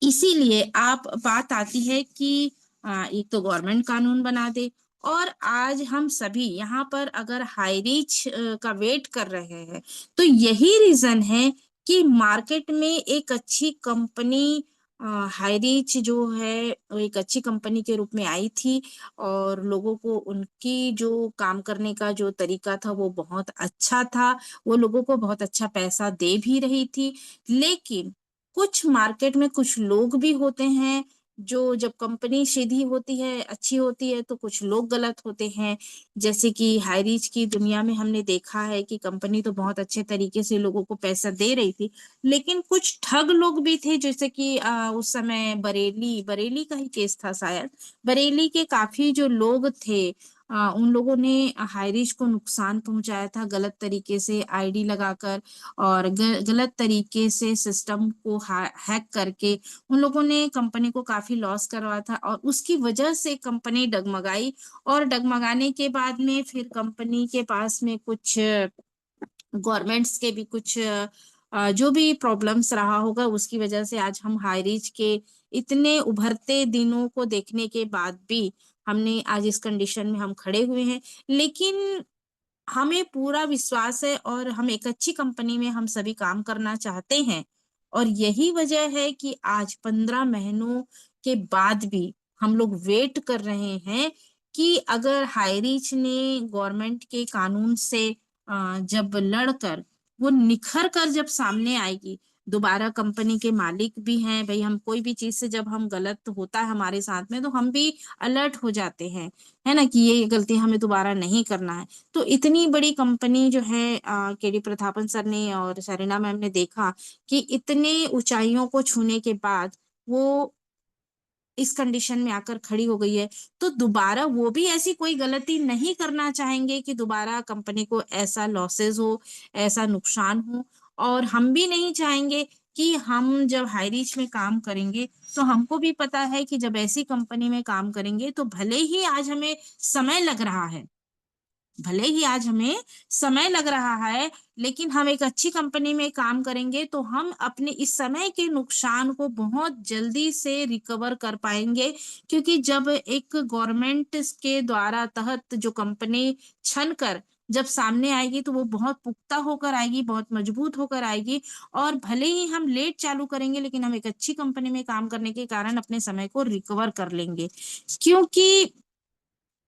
इसीलिए आप बात आती है कि एक तो गवर्नमेंट कानून बना दे, और आज हम सभी यहाँ पर अगर हाई रीच का वेट कर रहे हैं, तो यही रीजन है कि मार्केट में एक अच्छी कंपनी हाई रीच जो है वो एक अच्छी कंपनी के रूप में आई थी, और लोगों को उनकी जो काम करने का जो तरीका था वो बहुत अच्छा था, वो लोगों को बहुत अच्छा पैसा दे भी रही थी। लेकिन कुछ मार्केट में कुछ लोग भी होते हैं, जो जब कंपनी सीधी होती है, अच्छी होती है, तो कुछ लोग गलत होते हैं। जैसे कि हाई रीच की दुनिया में हमने देखा है कि कंपनी तो बहुत अच्छे तरीके से लोगों को पैसा दे रही थी, लेकिन कुछ ठग लोग भी थे। जैसे कि उस समय बरेली बरेली का ही केस था शायद, बरेली के काफी जो लोग थे, उन लोगों ने हाई रीच को नुकसान पहुंचाया था गलत तरीके से आईडी लगाकर, और गलत तरीके से सिस्टम को हैक करके उन लोगों ने कंपनी को काफी लॉस करवाया था, और उसकी वजह से कंपनी डगमगाई। और डगमगाने के बाद में फिर कंपनी के पास में कुछ गवर्नमेंट्स के भी कुछ जो भी प्रॉब्लम्स रहा होगा, उसकी वजह से आज हम हाई रीच के इतने उभरते दिनों को देखने के बाद भी हमने आज इस कंडीशन में हम खड़े हुए हैं। लेकिन हमें पूरा विश्वास है और हम एक अच्छी कंपनी में हम सभी काम करना चाहते हैं, और यही वजह है कि आज 15 महीनों के बाद भी हम लोग वेट कर रहे हैं कि अगर हाई रीच ने गवर्नमेंट के कानून से जब लड़कर वो निखर कर जब सामने आएगी, दोबारा कंपनी के मालिक भी हैं भाई, हम कोई भी चीज से जब हम गलत होता है हमारे साथ में तो हम भी अलर्ट हो जाते हैं, है ना, कि ये गलती हमें दोबारा नहीं करना है। तो इतनी बड़ी कंपनी जो है केडी प्रतापन सर ने और सरीना मैम ने देखा कि इतने ऊंचाइयों को छूने के बाद वो इस कंडीशन में आकर खड़ी हो गई है, तो दोबारा वो भी ऐसी कोई गलती नहीं करना चाहेंगे कि दोबारा कंपनी को ऐसा लॉसेस हो, ऐसा नुकसान हो। और हम भी नहीं चाहेंगे कि हम जब हाई रीच में काम करेंगे, तो हमको भी पता है कि जब ऐसी कंपनी में काम करेंगे तो भले ही आज हमें समय लग रहा है, भले ही आज हमें समय लग रहा है, लेकिन हम एक अच्छी कंपनी में काम करेंगे तो हम अपने इस समय के नुकसान को बहुत जल्दी से रिकवर कर पाएंगे। क्योंकि जब एक गवर्नमेंट के द्वारा तहत जो कंपनी छन कर जब सामने आएगी, तो वो बहुत पुख्ता होकर आएगी, बहुत मजबूत होकर आएगी। और भले ही हम लेट चालू करेंगे, लेकिन हम एक अच्छी कंपनी में काम करने के कारण अपने समय को रिकवर कर लेंगे। क्योंकि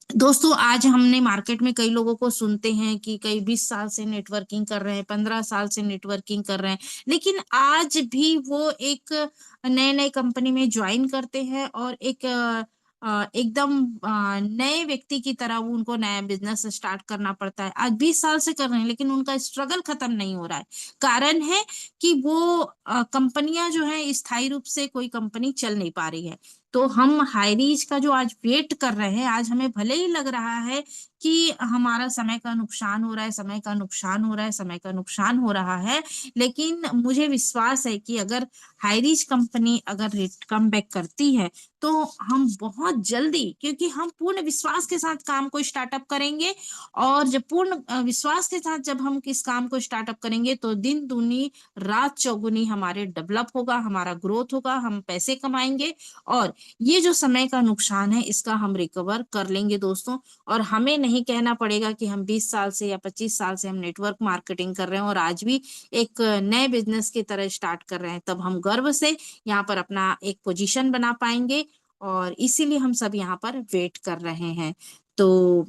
दोस्तों आज हमने मार्केट में कई लोगों को सुनते हैं कि कई 20 साल से नेटवर्किंग कर रहे हैं, 15 साल से नेटवर्किंग कर रहे हैं, लेकिन आज भी वो एक नए नए कंपनी में ज्वाइन करते हैं और एक एकदम नए व्यक्ति की तरह वो उनको नया बिजनेस स्टार्ट करना पड़ता है। आज 20 साल से कर रहे हैं लेकिन उनका स्ट्रगल खत्म नहीं हो रहा है। कारण है कि वो कंपनियां जो है स्थायी रूप से कोई कंपनी चल नहीं पा रही है। तो हम हाईरीच का जो आज वेट कर रहे हैं, आज हमें भले ही लग रहा है कि हमारा समय का नुकसान हो रहा है, समय का नुकसान हो रहा है, समय का नुकसान हो रहा है, लेकिन मुझे विश्वास है कि अगर हाईरीच कंपनी अगर कम बैक करती है तो हम बहुत जल्दी, क्योंकि हम पूर्ण विश्वास के साथ काम को स्टार्टअप करेंगे और जब पूर्ण विश्वास के साथ जब हम इस काम को स्टार्टअप करेंगे तो दिन दूनी रात चौगुनी हमारे डेवलप होगा, हमारा ग्रोथ होगा, हम पैसे कमाएंगे और ये जो समय का नुकसान है इसका हम रिकवर कर लेंगे दोस्तों। और हमें नहीं कहना पड़ेगा कि हम 20 साल से या 25 साल से हम नेटवर्क मार्केटिंग कर रहे हैं और आज भी एक नए बिजनेस की तरह स्टार्ट कर रहे हैं, तब हम गर्व से यहाँ पर अपना एक पोजीशन बना पाएंगे और इसीलिए हम सब यहाँ पर वेट कर रहे हैं। तो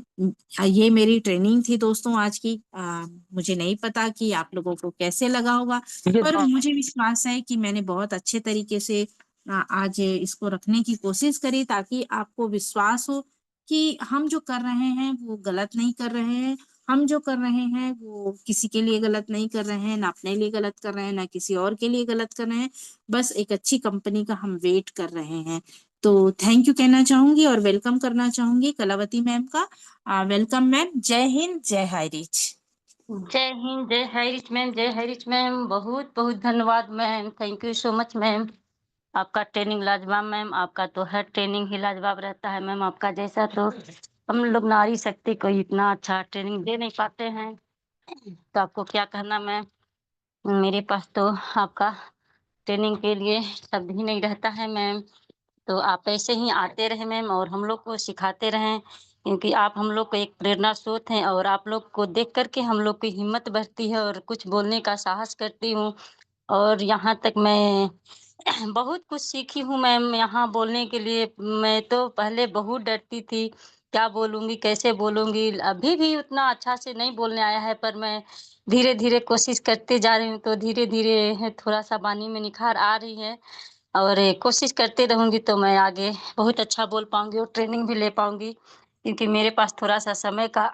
ये मेरी ट्रेनिंग थी दोस्तों आज की। मुझे नहीं पता कि आप लोगों को कैसे लगा होगा, पर मुझे विश्वास है कि मैंने बहुत अच्छे तरीके से आज इसको रखने की कोशिश करी ताकि आपको विश्वास हो कि हम जो कर रहे हैं वो गलत नहीं कर रहे हैं। हम जो कर रहे हैं वो किसी के लिए गलत नहीं कर रहे हैं, ना अपने लिए गलत कर रहे हैं, ना किसी और के लिए गलत कर रहे हैं। बस एक अच्छी कंपनी का हम वेट कर रहे हैं। तो थैंक यू कहना चाहूंगी और वेलकम करना चाहूंगी कलावती मैम का। Welcome ma'am. जय हिंद, जय हाई रिच। जय हिंद, जय हरीश मैम, जय हरीश मैम। बहुत बहुत धन्यवाद ma'am, thank you so much ma'am. आपका ट्रेनिंग लाजवाब मैम, आपका तो हर ट्रेनिंग ही लाजवाब रहता है मैम। आपका जैसा तो हम लोग नारी शक्ति को इतना अच्छा ट्रेनिंग दे नहीं पाते हैं, तो आपको क्या कहना मैम। मेरे पास तो आपका ट्रेनिंग के लिए शब्द ही नहीं रहता है मैम। तो आप ऐसे ही आते रहे मैम और हम लोग को सिखाते रहें, क्योंकि आप हम लोग को एक प्रेरणा स्रोत हैं और आप लोग को देख कर के हम लोग की हिम्मत बढ़ती है और कुछ बोलने का साहस करती हूँ। और यहाँ तक मैं बहुत कुछ सीखी हूँ मैम यहाँ बोलने के लिए। मैं तो पहले बहुत डरती थी, क्या बोलूँगी, कैसे बोलूँगी। अभी भी उतना अच्छा से नहीं बोलने आया है, पर मैं धीरे-धीरे कोशिश करते जा रही हूँ, तो धीरे-धीरे थोड़ा-सा वाणी में निखार आ रही है। और कोशिश करते रहूँगी तो मैं आगे बहुत अच्छा बोल पाऊँगी और ट्रेनिंग भी ले पाऊँगी, क्योंकि मेरे पास थोड़ा-सा समय का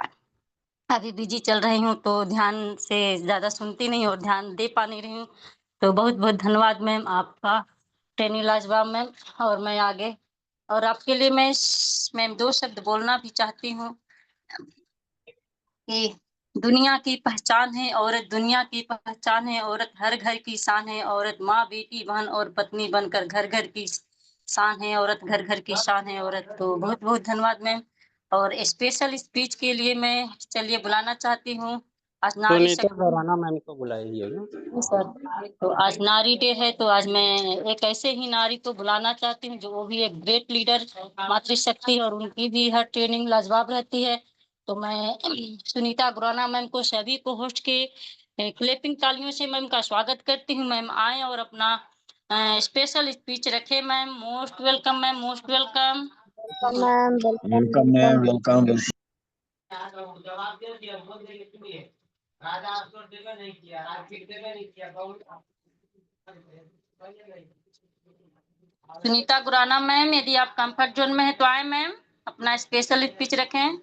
अभी बिज़ी चल रही हूँ, तो ध्यान से ज़्यादा सुनती नहीं और ध्यान दे पा नहीं रही हूँ। तो बहुत-बहुत धन्यवाद मैम आपका, ट्रेनिंग लाजवाब मैम। और मैं आगे और आपके लिए मैं मैम 2 शब्द बोलना भी चाहती हूँ कि दुनिया की पहचान है औरत, दुनिया की पहचान है औरत, हर घर की शान है औरत, माँ, बेटी, बहन और पत्नी बनकर घर-घर की शान है औरत, घर-घर की शान है औरत। तो बहुत-बहुत धन्यवाद मैम। और स्पेशल स्पीच के लिए मैं चलिए बुलाना चाहती हूँ। आज नारी सुनीता शक्ति। दौराना मैम को बुलाइए ना। जी सर। तो आज नारी डे है, तो आज मैं एक ऐसे ही नारी को बुलाना चाहती हूँ जो वो भी एक ग्रेट लीडर, मातृशक्ति, और उनकी भी हर ट्रेनिंग लाजवाब रहती है। तो मैं सुनीता गुराना मैम को, सभी को होस्ट के क्लैपिंग तालियों से मैम का स्वागत करती हूँ। मैम आए और अपना स्पेशल स्पीच रखे ma'am. Most welcome ma'am, most welcome. Welcome ma'am, welcome welcome ma'am, welcome. Welcome. Sunita Gurana ma'am, यदि आप कंफर्ट जोन में है तो आए मैम, अपना स्पेशल स्पीच रखें।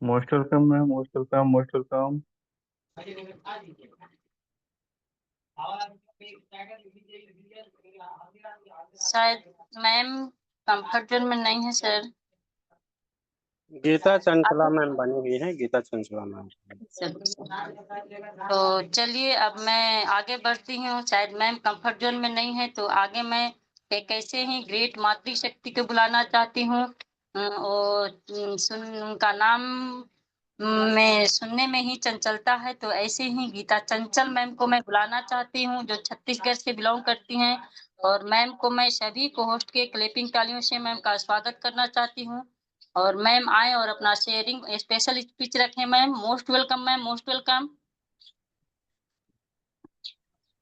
Most welcome ma'am, most welcome, most welcome. शायद मैम कंफर्ट जोन में नहीं है सर। गीता चंचला मैम बनी हुई है, गीता चंचला मैम। तो चलिए अब मैं आगे बढ़ती हूँ। शायद मैम कंफर्ट जोन में नहीं है, तो आगे मैं एक ऐसे ही ग्रेट मातृशक्ति को बुलाना चाहती हूँ। और उनका नाम में सुनने में ही चंचलता है, तो ऐसे ही गीता चंचल मैम को मैं बुलाना चाहती हूँ, जो छत्तीसगढ़ से बिलोंग करती हैं। और मैम को मैं सभी को होस्ट के क्लैपिंग तालियों से मैम का स्वागत करना चाहती हूँ। और मैम आए और अपना शेयरिंग स्पेशल स्पीच रखें ma'am. Most welcome ma'am, most welcome.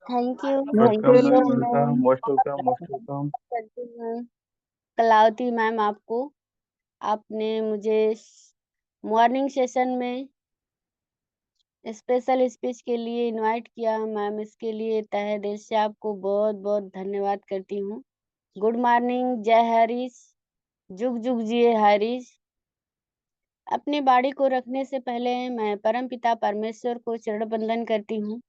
Thank you welcome ma'am, ma'am. Welcome, most welcome, most welcome. करती हूँ कलावती मैम आपको। आपने मुझे मॉर्निंग सेशन में स्पेशल स्पीच के लिए इनवाइट किया मैम, इसके लिए तहे दिल से आपको बहुत बहुत धन्यवाद करती हूँ। गुड मॉर्निंग, जय हरीश, जुग जुग जिए हरीश। अपनी बाड़ी को रखने से पहले मैं परमपिता परमेश्वर को चरण वंदन करती हूँ।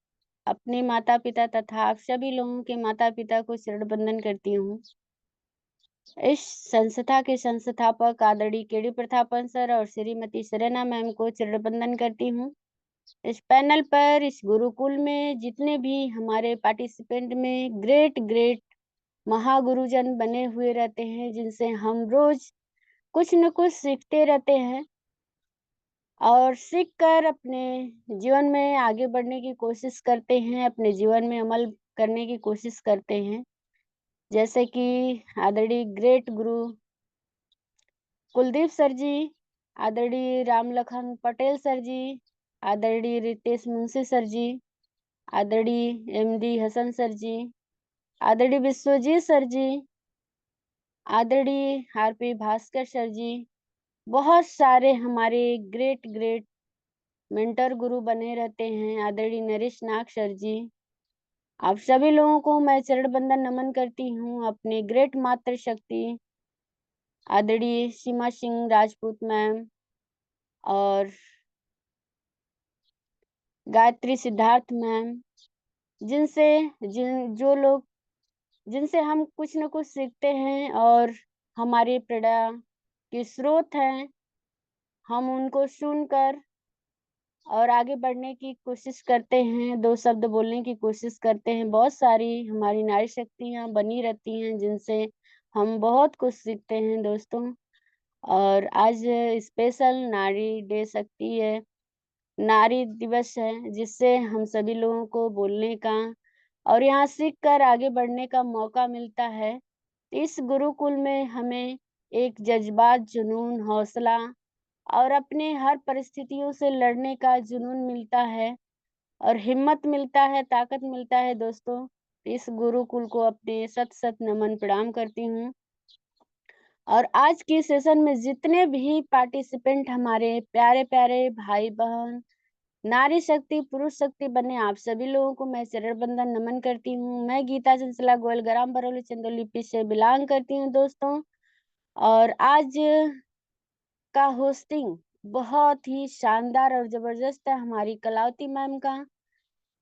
अपने माता पिता तथा आप सभी लोगों के माता पिता को चरण वंदन करती हूँ। इस संस्था के संस्थापक आदरणीय केडी प्रतापन सर और श्रीमती सरेना मैम को चरण वंदन करती हूँ। इस पैनल पर इस गुरुकुल में जितने भी हमारे पार्टिसिपेंट में ग्रेट महागुरुजन बने हुए रहते हैं, जिनसे हम रोज कुछ न कुछ सीखते रहते हैं और सीख कर अपने जीवन में आगे बढ़ने की कोशिश करते हैं, अपने जीवन में अमल करने की कोशिश करते हैं। जैसे कि आदरणीय ग्रेट गुरु कुलदीप सर जी, आदरणीय रामलखन पटेल सर जी, आदरणीय रितेश मुंशी सर जी, आदरणीय एमडी हसन सर जी, आदरणीय विश्वजीत सर जी, आदरणीय आरपी भास्कर सर जी, बहुत सारे हमारे ग्रेट मेंटर गुरु बने रहते हैं, आदरणीय नरेश नाग सर जी। आप सभी लोगों को मैं चरण वंदन नमन करती हूँ। अपने ग्रेट मातृ शक्ति आदरणीय सीमा सिंह राजपूत मैम और गायत्री सिद्धार्थ मैम, जिनसे हम कुछ न कुछ सीखते हैं और हमारी प्रेरणा के स्रोत हैं। हम उनको सुनकर और आगे बढ़ने की कोशिश करते हैं, 2 शब्द बोलने की कोशिश करते हैं। बहुत सारी हमारी नारी शक्तियाँ बनी रहती हैं, जिनसे हम बहुत कुछ सीखते हैं दोस्तों। और आज स्पेशल नारी डे शक्ति है, नारी दिवस है, जिससे हम सभी लोगों को बोलने का और यहाँ सीख कर आगे बढ़ने का मौका मिलता है। इस गुरुकुल में हमें एक जज्बात, जुनून, हौसला और अपने हर परिस्थितियों से लड़ने का जुनून मिलता है और हिम्मत मिलता है, ताकत मिलता है दोस्तों। इस गुरुकुल को अपने शत नमन प्रणाम करती हूँ। और आज की सेशन में जितने भी पार्टिसिपेंट हमारे प्यारे प्यारे भाई बहन, नारी शक्ति पुरुष शक्ति बने, आप सभी लोगों को मैं चरण वंदन नमन करती हूँ। मैं गीता चंचला गोयल ग्राम बरौली चंदौली से बिलोंग करती हूँ दोस्तों। और आज का होस्टिंग बहुत ही शानदार और जबरदस्त है हमारी कलावती मैम का।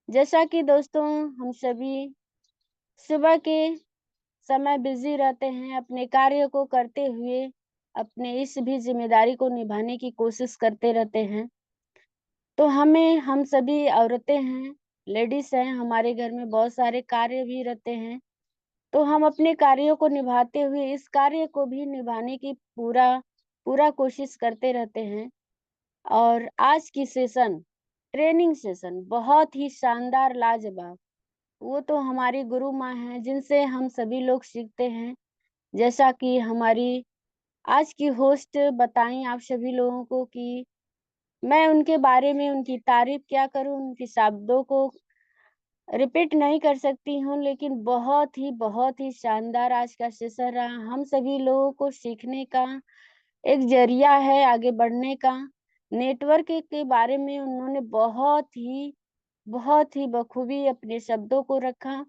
जैसा कि दोस्तों हम सभी सुबह के समय बिजी रहते हैं, अपने कार्य को करते हुए अपने इस भी जिम्मेदारी को निभाने की कोशिश करते रहते हैं। तो हम सभी औरतें हैं, लेडीज हैं, हमारे घर में बहुत सारे कार्य भी रहते हैं। तो हम अपने कार्यों को निभाते हुए इस कार्य को भी निभाने की पूरा कोशिश करते रहते हैं। और आज की सेशन, ट्रेनिंग सेशन बहुत ही शानदार, लाजवाब। वो तो हमारी गुरु माँ हैं, जिनसे हम सभी लोग सीखते हैं। जैसा कि हमारी आज की होस्ट बताएं आप सभी लोगों को कि मैं उनके बारे में उनकी तारीफ क्या करूं, उनके शब्दों को रिपीट नहीं कर सकती हूँ, लेकिन बहुत ही शानदार आज का सेशन रहा। हम सभी लोगों को सीखने का एक जरिया है, आगे बढ़ने का। नेटवर्क के बारे में उन्होंने बहुत ही बखूबी अपने शब्दों को रखा।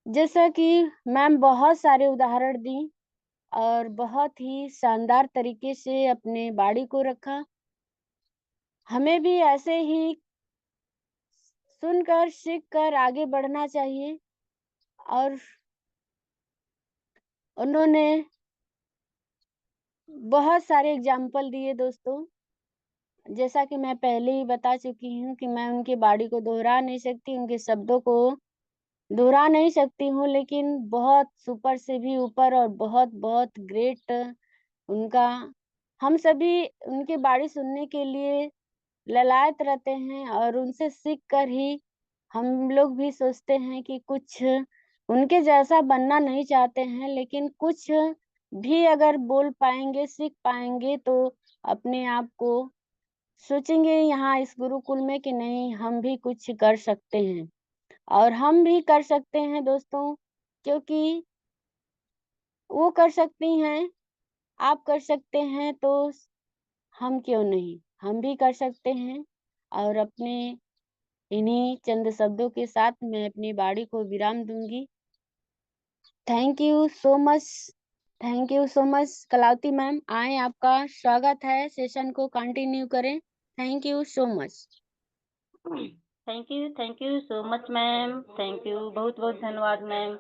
जैसा कि मैम बहुत सारे उदाहरण दी और बहुत ही शानदार तरीके से अपने बाड़ी को रखा। हमें भी ऐसे ही सुनकर सीख कर आगे बढ़ना चाहिए। और उन्होंने बहुत सारे एग्जाम्पल दिए दोस्तों। जैसा कि मैं पहले ही बता चुकी हूँ कि मैं उनकी बाड़ी को दोहरा नहीं सकती, उनके शब्दों को दोहरा नहीं सकती हूँ, लेकिन बहुत सुपर से भी ऊपर और बहुत ग्रेट उनका। हम सभी उनकी बाड़ी सुनने के लिए ललायत रहते हैं और उनसे सीख कर ही हम लोग भी सोचते हैं कि कुछ उनके जैसा बनना नहीं चाहते हैं, लेकिन कुछ भी अगर बोल पाएंगे, सीख पाएंगे, तो अपने आप को सोचेंगे यहाँ इस गुरुकुल में कि नहीं, हम भी कुछ कर सकते हैं। और हम भी कर सकते हैं दोस्तों, क्योंकि वो कर सकती हैं आप कर सकते हैं तो हम क्यों नहीं, हम भी कर सकते हैं। और अपने इन्हीं चंद शब्दों के साथ मैं अपनी वाणी को विराम दूंगी। Thank you so much, thank you so much. Kalavati ma'am आए, आपका स्वागत है, सेशन को कंटिन्यू करें। Thank you so much. Thank you so much ma'am, thank you, बहुत बहुत धन्यवाद मैम।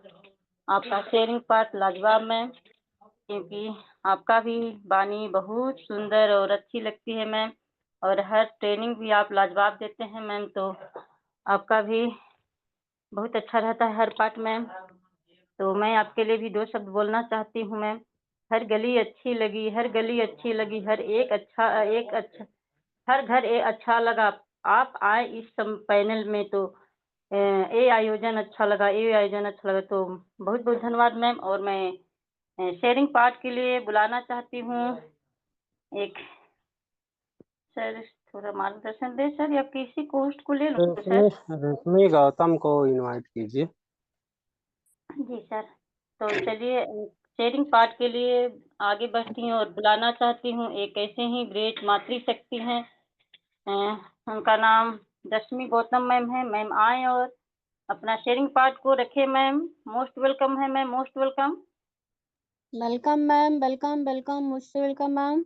आपका शेयरिंग पार्ट लाजवाब मैम, क्योंकि आपका भी वाणी बहुत सुंदर और अच्छी लगती है मैम, और हर ट्रेनिंग भी आप लाजवाब देते हैं मैम, तो आपका भी बहुत अच्छा रहता है हर पार्ट मैम। तो मैं आपके लिए भी 2 शब्द बोलना चाहती हूँ मैम। हर गली अच्छी लगी, हर गली अच्छी लगी, एक अच्छा, हर घर अच्छा लगा। आप आए इस पैनल में तो ये आयोजन अच्छा लगा, ये आयोजन अच्छा लगा, तो बहुत बहुत धन्यवाद मैम। और मैं शेयरिंग पार्ट के लिए बुलाना चाहती हूँ एक सर, थोड़ा मार्गदर्शन दें सर, या किसी को होस्ट को ले लूँ सर? रेशमी गौतम को इनवाइट कीजिए। जी सर। तो चलिए शेयरिंग पार्ट के लिए आगे बढ़ती हूँ और बुलाना चाहती हूँ एक ऐसे ही ग्रेट मातृशक्ति हैं, उनका नाम रश्मि गौतम मैम है। मैम आए और अपना शेयरिंग पार्ट को रखें मैम। मोस्ट वेलकम है ma'am, most welcome. Welcome ma'am, welcome welcome, मुझसे welcome ma'am.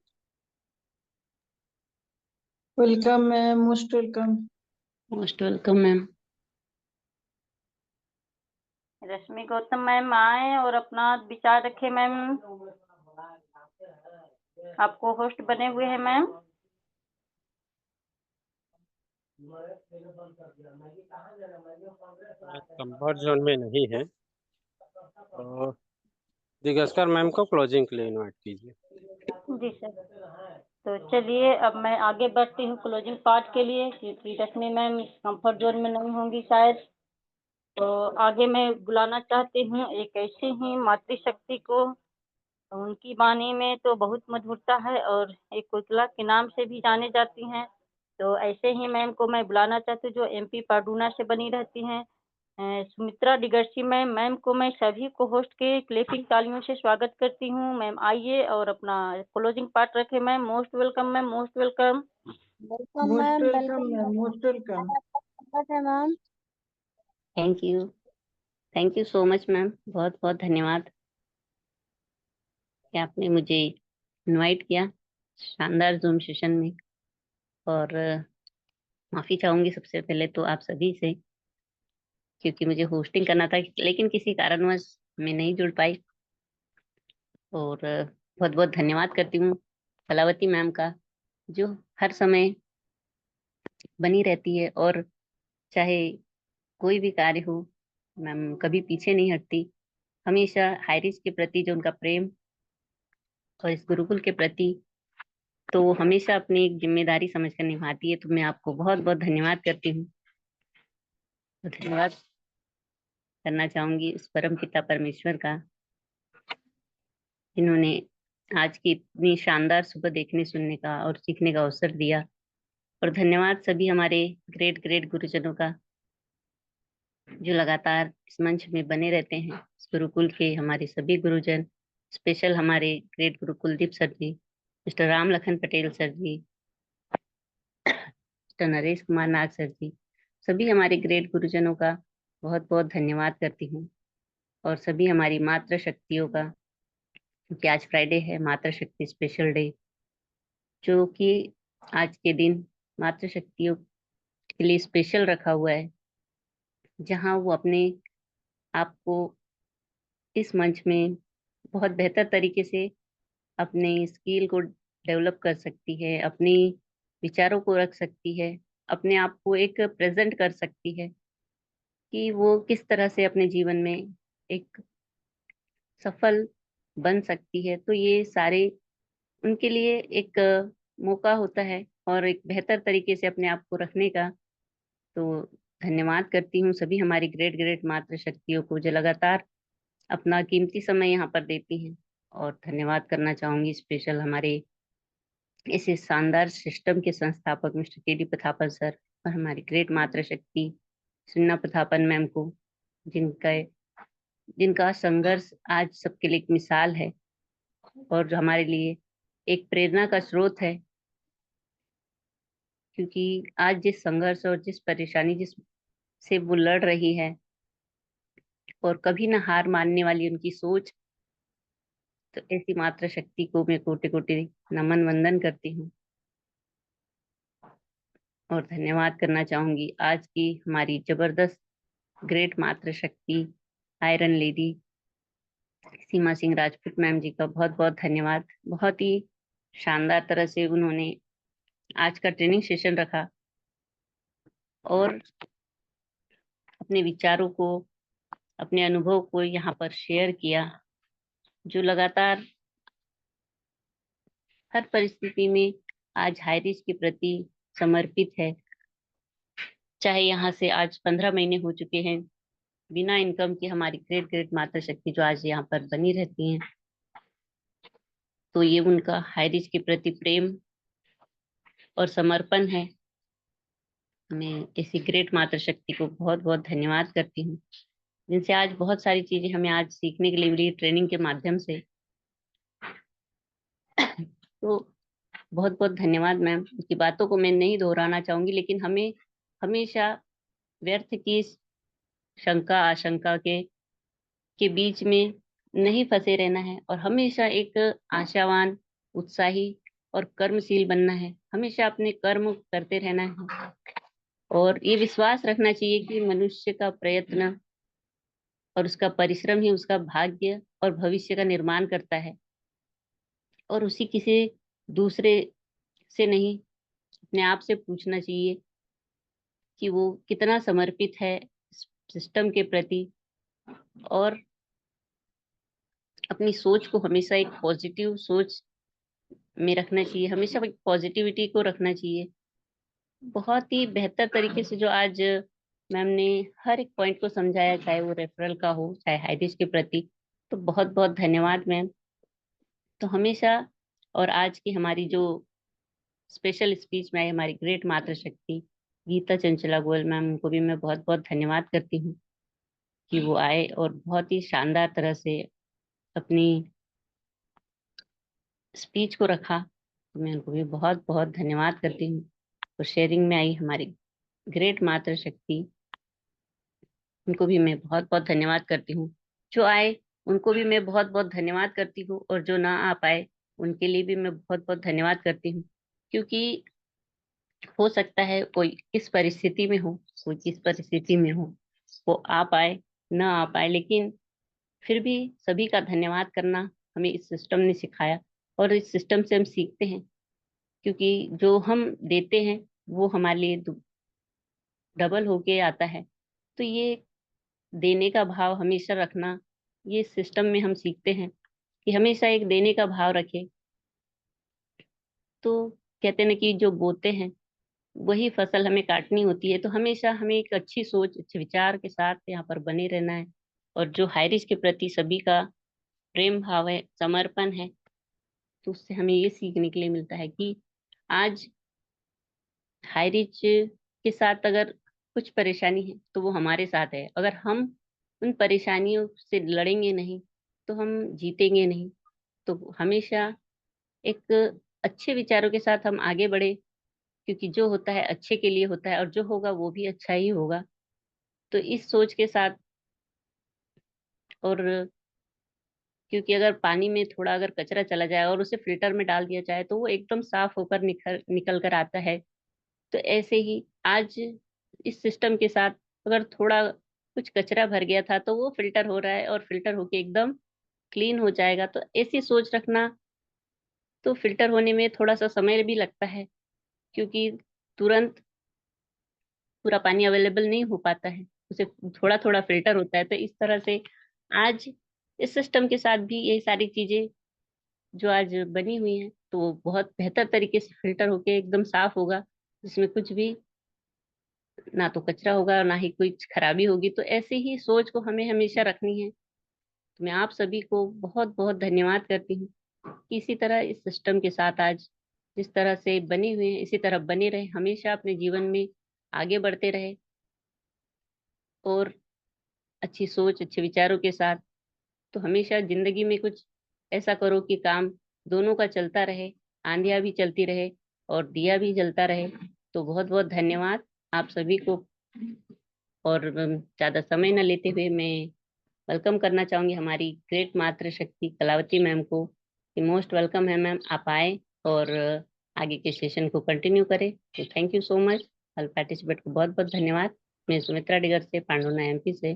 Welcome ma'am, most welcome. Most welcome ma'am. Rashmi Gautam ma'am आए और अपना विचार रखें मैम। आपको होस्ट बने हुए हैं मैम। कंफर्ट जोन में नहीं है, तो दिगस्कर मैम को क्लोजिंग के लिए इनवाइट कीजिए। जी सर। तो चलिए अब मैं आगे बढ़ती हूँ क्लोजिंग पार्ट के लिए, क्योंकि रश्मि मैम कंफर्ट जोन में नहीं होंगी शायद। तो आगे मैं बुलाना चाहती हूँ एक ऐसी ही मातृशक्ति को। उनकी वाणी में तो बहुत मधुरता है और एक कोकिला के नाम से भी जाने जाती हैं। तो ऐसे ही मैम को मैं बुलाना चाहती हूँ जो MP पाडूना से बनी रहती हैं, सुमित्रा डिगर्सी मैम। मैम को मैं सभी को होस्ट के क्लैपिंग तालियों से स्वागत करती हूँ। मैम आइए और अपना क्लोजिंग पार्ट रखें ma'am. Most welcome ma'am, most welcome. Welcome most ma'am, welcome welcome ma'am, most welcome. आपका स्वागत है ma'am. Thank you so much ma'am, बहुत बहुत धन्यवाद कि आपने मुझे इनवाइट किया शानदार जूम सेशन में। और माफ़ी चाहूँगी सबसे पहले तो आप सभी से, क्योंकि मुझे होस्टिंग करना था लेकिन किसी कारणवश मैं नहीं जुड़ पाई। और बहुत बहुत धन्यवाद करती हूँ कलावती मैम का, जो हर समय बनी रहती है, और चाहे कोई भी कार्य हो मैम कभी पीछे नहीं हटती। हमेशा हाईरिच के प्रति जो उनका प्रेम और इस गुरुकुल के प्रति, तो वो हमेशा अपनी एक जिम्मेदारी समझकर निभाती है। तो मैं आपको बहुत बहुत धन्यवाद करती हूँ। तो धन्यवाद करना चाहूंगी उस परम पिता परमेश्वर का, जिन्होंने आज की इतनी शानदार सुबह देखने सुनने का और सीखने का अवसर दिया। और धन्यवाद सभी हमारे ग्रेट ग्रेट गुरुजनों का, जो लगातार इस मंच में बने रहते हैं। इस गुरुकुल के हमारे सभी गुरुजन, स्पेशल हमारे ग्रेट गुरु कुलदीप सर जी, मिस्टर राम लखन पटेल सर जी, मिस्टर नरेश कुमार नाग सर जी, सभी हमारे ग्रेट गुरुजनों का बहुत बहुत धन्यवाद करती हूँ। और सभी हमारी मातृ शक्तियों का, क्योंकि आज फ्राइडे है, मातृ शक्ति स्पेशल डे, जो कि आज के दिन मातृ शक्तियों के लिए स्पेशल रखा हुआ है, जहाँ वो अपने आप को इस मंच में बहुत बेहतर तरीके से अपने स्किल को डेवलप कर सकती है, अपनी विचारों को रख सकती है, अपने आप को एक प्रेजेंट कर सकती है कि वो किस तरह से अपने जीवन में एक सफल बन सकती है। तो ये सारे उनके लिए एक मौका होता है, और एक बेहतर तरीके से अपने आप को रखने का। तो धन्यवाद करती हूँ सभी हमारी ग्रेट ग्रेट मातृ शक्तियों को, जो लगातार अपना कीमती समय यहाँ पर देती हैं। और धन्यवाद करना चाहूंगी स्पेशल हमारे इस शानदार सिस्टम के संस्थापक मिस्टर KD प्रथापन सर, और हमारी ग्रेट मातृ शक्ति सुन्ना प्रथापन मैम को, जिनका जिनका संघर्ष आज सबके लिए एक मिसाल है। और जो हमारे लिए एक प्रेरणा का स्रोत है, क्योंकि आज जिस संघर्ष और जिस परेशानी जिस से वो लड़ रही है और कभी ना हार मानने वाली उनकी सोच, तो ऐसी मातृ शक्ति को मैं कोटि कोटि नमन वंदन करती हूँ और धन्यवाद करना चाहूंगी आज की हमारी जबरदस्त ग्रेट मातृ शक्ति आयरन लेडी सीमा सिंह राजपूत मैम जी का बहुत बहुत धन्यवाद। बहुत ही शानदार तरह से उन्होंने आज का ट्रेनिंग सेशन रखा और अपने विचारों को, अपने अनुभव को यहाँ पर शेयर किया, जो लगातार हर परिस्थिति में आज हाई रिस्क के प्रति समर्पित है। चाहे यहाँ से आज 15 महीने हो चुके हैं बिना इनकम की हमारी ग्रेट ग्रेट मातृ शक्ति जो आज यहाँ पर बनी रहती हैं, तो ये उनका हाई रिस्क के प्रति प्रेम और समर्पण है। मैं इसी ग्रेट मातृ शक्ति को बहुत बहुत धन्यवाद करती हूँ, जिनसे आज बहुत सारी चीजें हमें आज सीखने के लिए मिली ट्रेनिंग के माध्यम से। तो बहुत बहुत धन्यवाद मैम। उसकी बातों को मैं नहीं दोहराना चाहूंगी, लेकिन हमें हमेशा व्यर्थ की शंका आशंका के बीच में नहीं फंसे रहना है और हमेशा एक आशावान, उत्साही और कर्मशील बनना है। हमेशा अपने कर्म करते रहना है और ये विश्वास रखना चाहिए कि मनुष्य का प्रयत्न और उसका परिश्रम ही उसका भाग्य और भविष्य का निर्माण करता है, और उसी किसी दूसरे से नहीं, अपने आप से पूछना चाहिए कि वो कितना समर्पित है सिस्टम के प्रति, और अपनी सोच को हमेशा एक पॉजिटिव सोच में रखना चाहिए, हमेशा एक पॉजिटिविटी को रखना चाहिए। बहुत ही बेहतर तरीके से जो आज मैम ने हर एक पॉइंट को समझाया, चाहे वो रेफरल का हो चाहे हाइडिस के प्रति, तो बहुत बहुत धन्यवाद मैम। तो हमेशा, और आज की हमारी जो स्पेशल स्पीच में आई हमारी ग्रेट मातृ शक्ति गीता चंचला गोयल मैम को भी मैं बहुत बहुत धन्यवाद करती हूँ कि वो आए और बहुत ही शानदार तरह से अपनी स्पीच को रखा। तो मैं उनको भी बहुत बहुत धन्यवाद करती हूँ। और शेयरिंग में आई हमारी ग्रेट मातृ शक्ति, उनको भी मैं बहुत बहुत धन्यवाद करती हूँ। जो आए उनको भी मैं बहुत बहुत धन्यवाद करती हूँ, और जो ना आ पाए उनके लिए भी मैं बहुत बहुत धन्यवाद करती हूँ। क्योंकि हो सकता है कोई किस परिस्थिति में हो, कोई किस परिस्थिति में हो, वो आ पाए ना आ पाए, लेकिन फिर भी सभी का धन्यवाद करना हमें इस सिस्टम ने सिखाया, और इस सिस्टम से हम सीखते हैं। क्योंकि जो हम देते हैं वो हमारे लिए डबल होके आता है। तो ये देने का भाव हमेशा रखना, ये सिस्टम में हम सीखते हैं कि हमेशा एक देने का भाव रखें। तो कहते हैं ना कि जो बोते हैं वही फसल हमें काटनी होती है। तो हमेशा हमें एक अच्छी सोच, अच्छे विचार के साथ यहाँ पर बने रहना है। और जो हाइरिस के प्रति सभी का प्रेम भाव है, समर्पण है, तो उससे हमें ये सीखने के लिए मिलता है कि आज हाइरिच के साथ अगर कुछ परेशानी है तो वो हमारे साथ है। अगर हम उन परेशानियों से लड़ेंगे नहीं तो हम जीतेंगे नहीं। तो हमेशा एक अच्छे विचारों के साथ हम आगे बढ़े, क्योंकि जो होता है अच्छे के लिए होता है और जो होगा वो भी अच्छा ही होगा। तो इस सोच के साथ, और क्योंकि अगर पानी में थोड़ा अगर कचरा चला जाए और उसे फिल्टर में डाल दिया जाए तो वो एकदम साफ होकर निकल कर आता है। तो ऐसे ही आज इस सिस्टम के साथ अगर थोड़ा कुछ कचरा भर गया था तो वो फिल्टर हो रहा है और फिल्टर होके एकदम क्लीन हो जाएगा। तो ऐसी सोच रखना। तो फिल्टर होने में थोड़ा सा समय भी लगता है, क्योंकि तुरंत पूरा पानी अवेलेबल नहीं हो पाता है, उसे थोड़ा थोड़ा फिल्टर होता है। तो इस तरह से आज इस सिस्टम के साथ भी ये सारी चीजें जो आज बनी हुई हैं, तो वो बहुत बेहतर तरीके से फिल्टर होके एकदम साफ होगा, जिसमें कुछ भी ना तो कचरा होगा और ना ही कोई खराबी होगी। तो ऐसी ही सोच को हमें हमेशा रखनी है। तो मैं आप सभी को बहुत बहुत धन्यवाद करती हूँ कि इसी तरह इस सिस्टम के साथ आज जिस तरह से बने हुए हैं इसी तरह बने रहे, हमेशा अपने जीवन में आगे बढ़ते रहे और अच्छी सोच अच्छे विचारों के साथ। तो हमेशा जिंदगी में कुछ ऐसा करो कि काम दोनों का चलता रहे, आंधियां भी चलती रहे और दिया भी जलता रहे। तो बहुत बहुत धन्यवाद आप सभी को। और ज्यादा समय न लेते हुए मैं वेलकम करना चाहूंगी हमारी ग्रेट मातृशक्ति कलावती मैम को। मोस्ट वेलकम है मैम, आप आए और आगे के सेशन को कंटिन्यू करें। तो thank you so much. All participant को बहुत बहुत धन्यवाद। मैं सुमित्रा डिगर से, पांडुना एमपी से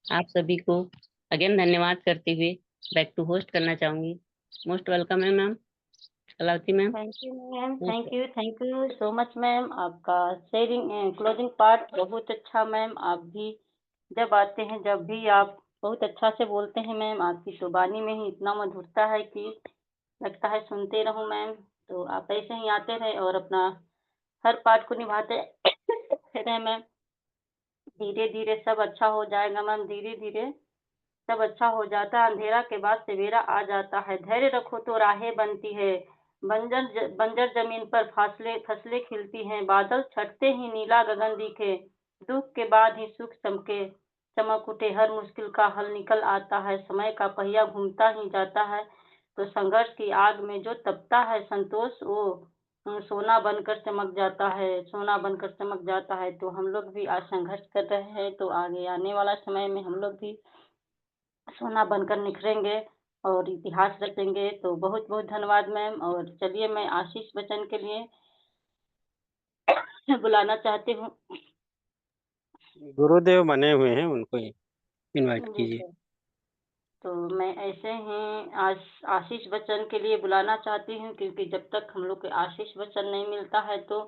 आप सभी को अगेन धन्यवाद करते हुए बैक टू होस्ट करना चाहूंगी। मोस्ट वेलकम है ma'am Kalavati ma'am. Thank you ma'am, thank you so much ma'am. आपका शेयरिंग क्लोजिंग पार्ट बहुत अच्छा मैम। आप भी जब आते हैं, जब भी आप बहुत अच्छा से बोलते हैं मैम। आपकी तो वाणी में ही इतना मधुरता है कि लगता है सुनते रहूं मैम। तो आप ऐसे ही आते रहे और अपना हर पार्ट को निभाते रहे मैम। धीरे धीरे सब अच्छा हो जाएगा मैम, धीरे धीरे सब अच्छा हो जाता है। अंधेरा के बाद सवेरा आ जाता है। धैर्य रखो तो राहें बनती है। बंजर जमीन पर फसलें खिलती हैं। बादल छटते ही नीला गगन दिखे। दुख के बाद ही सुख चमक उठे। हर मुश्किल का हल निकल आता है। समय का पहिया घूमता ही जाता है। तो संघर्ष की आग में जो तपता है संतोष, वो सोना बनकर चमक जाता है, सोना बनकर चमक जाता है। तो हम लोग भी आज संघर्ष कर रहे हैं, तो आगे आने वाला समय में हम लोग भी सोना बनकर निखरेंगे और इतिहास रचेंगे। तो बहुत बहुत धन्यवाद मैम। और चलिए मैं आशीष बच्चन के लिए बुलाना चाहती हूँ। गुरुदेव बने हुए हैं, उनको इनवाइट जी कीजिए। सर। तो मैं ऐसे ही आज आशीष बच्चन के लिए बुलाना चाहती हूँ, क्योंकि जब तक हम लोग को आशीष बच्चन नहीं मिलता है तो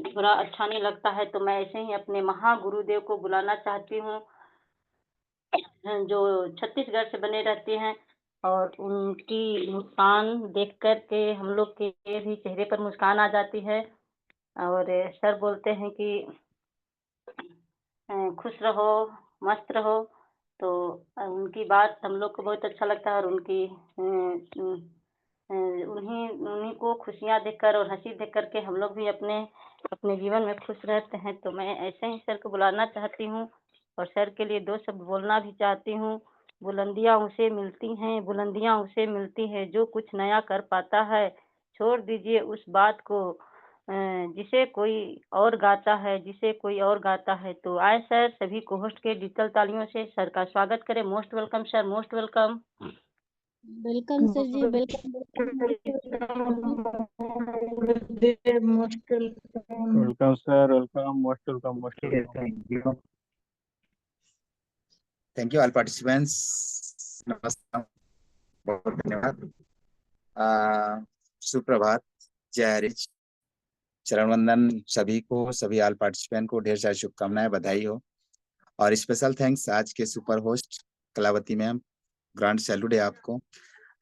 थोड़ा अच्छा नहीं लगता है। तो मैं ऐसे ही अपने महागुरुदेव को बुलाना चाहती हूँ, जो छत्तीसगढ़ से बने रहते हैं। और उनकी मुस्कान देख कर के हम लोग के भी चेहरे पर मुस्कान आ जाती है। और सर बोलते हैं कि खुश रहो, मस्त रहो। तो उनकी बात हम लोग को बहुत अच्छा लगता है। और उनकी उन्हीं उन्हीं को खुशियाँ देखकर और हंसी देख कर के हम लोग भी अपने अपने जीवन में खुश रहते हैं। तो मैं ऐसे ही सर को बुलाना चाहती हूँ और सर के लिए 2 शब्द बोलना भी चाहती हूँ। बुलंदियाँ उसे मिलती हैं, बुलंदियाँ उसे मिलती हैं जो कुछ नया कर पाता है। छोड़ दीजिए उस बात को जिसे कोई और गाता है, जिसे कोई और गाता है। तो आए सर, सभी को होस्ट के डिजिटल तालियों से सर का स्वागत करें। Most welcome sir, most welcome. Welcome sir जी, वेलकम गुरुदेव most welcome. Welcome sir, welcome, most welcome, most welcome. Thank you all participants. नमस्कार, बहुत धन्यवाद। सुप्रभात, जय हरीश, चरण वंदन सभी को, सभी ऑल पार्टिसिपेंट को ढेर सारी शुभकामनाएं, बधाई हो। और स्पेशल थैंक्स आज के super host Kalavati ma'am, grand salute है आपको।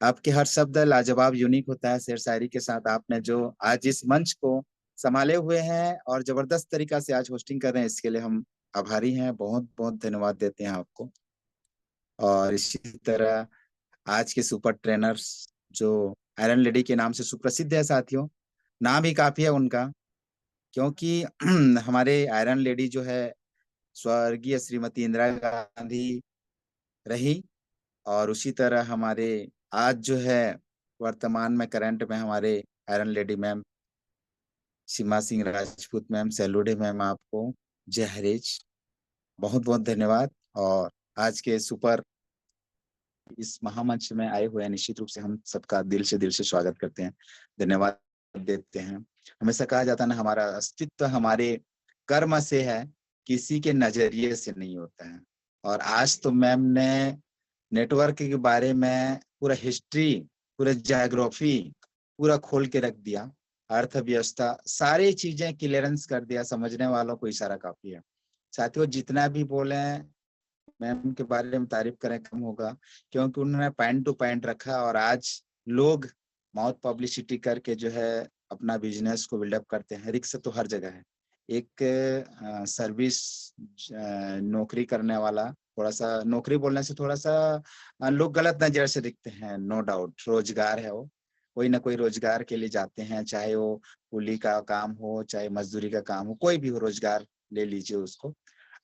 आपके हर शब्द लाजवाब, यूनिक होता है। शेर शायरी के साथ आपने जो आज इस मंच को संभाले हुए हैं और जबरदस्त तरीका से आज होस्टिंग कर रहे हैं, इसके लिए हम आभारी हैं। बहुत बहुत धन्यवाद देते हैं आपको। और इसी तरह आज के सुपर ट्रेनर्स जो आयरन लेडी के नाम से सुप्रसिद्ध है साथियों, नाम ही काफी है उनका, क्योंकि हमारे आयरन लेडी जो है स्वर्गीय श्रीमती इंदिरा गांधी रही। और उसी तरह हमारे आज जो है वर्तमान में करंट में हमारे आयरन लेडी मैम सीमा सिंह राजपूत मैम, सैल्यूट है मैम आपको, जय हरीश, बहुत बहुत धन्यवाद। और आज के सुपर इस महामंच में आए हुए हैं, निश्चित रूप से हम सबका दिल से स्वागत करते हैं, धन्यवाद देते हैं। हमेशा कहा जाता है ना, हमारा अस्तित्व हमारे कर्म से है, किसी के नजरिए से नहीं होता है। और आज तो मैम ने नेटवर्क के बारे में पूरा हिस्ट्री, पूरा ज्योग्राफी पूरा खोल के रख दिया, अर्थव्यवस्था, सारी चीजें क्लियरेंस कर दिया। समझने वालों को इशारा काफी है। साथियों, जितना भी बोले मैम के बारे में तारीफ करें कम होगा, क्योंकि उन्होंने पॉइंट टू पॉइंट रखा। और आज लोग माउथ पब्लिसिटी करके जो है अपना बिजनेस को बिल्डअप करते हैं। रिस्क तो हर जगह है। एक सर्विस नौकरी करने वाला, थोड़ा सा नौकरी बोलने से थोड़ा सा लोग गलत नजर से दिखते हैं, नो डाउट, रोजगार है वो, कोई ना कोई रोजगार के लिए जाते हैं, चाहे वो कुली का काम हो, चाहे मजदूरी का काम हो, कोई भी हो रोजगार ले लीजिए उसको।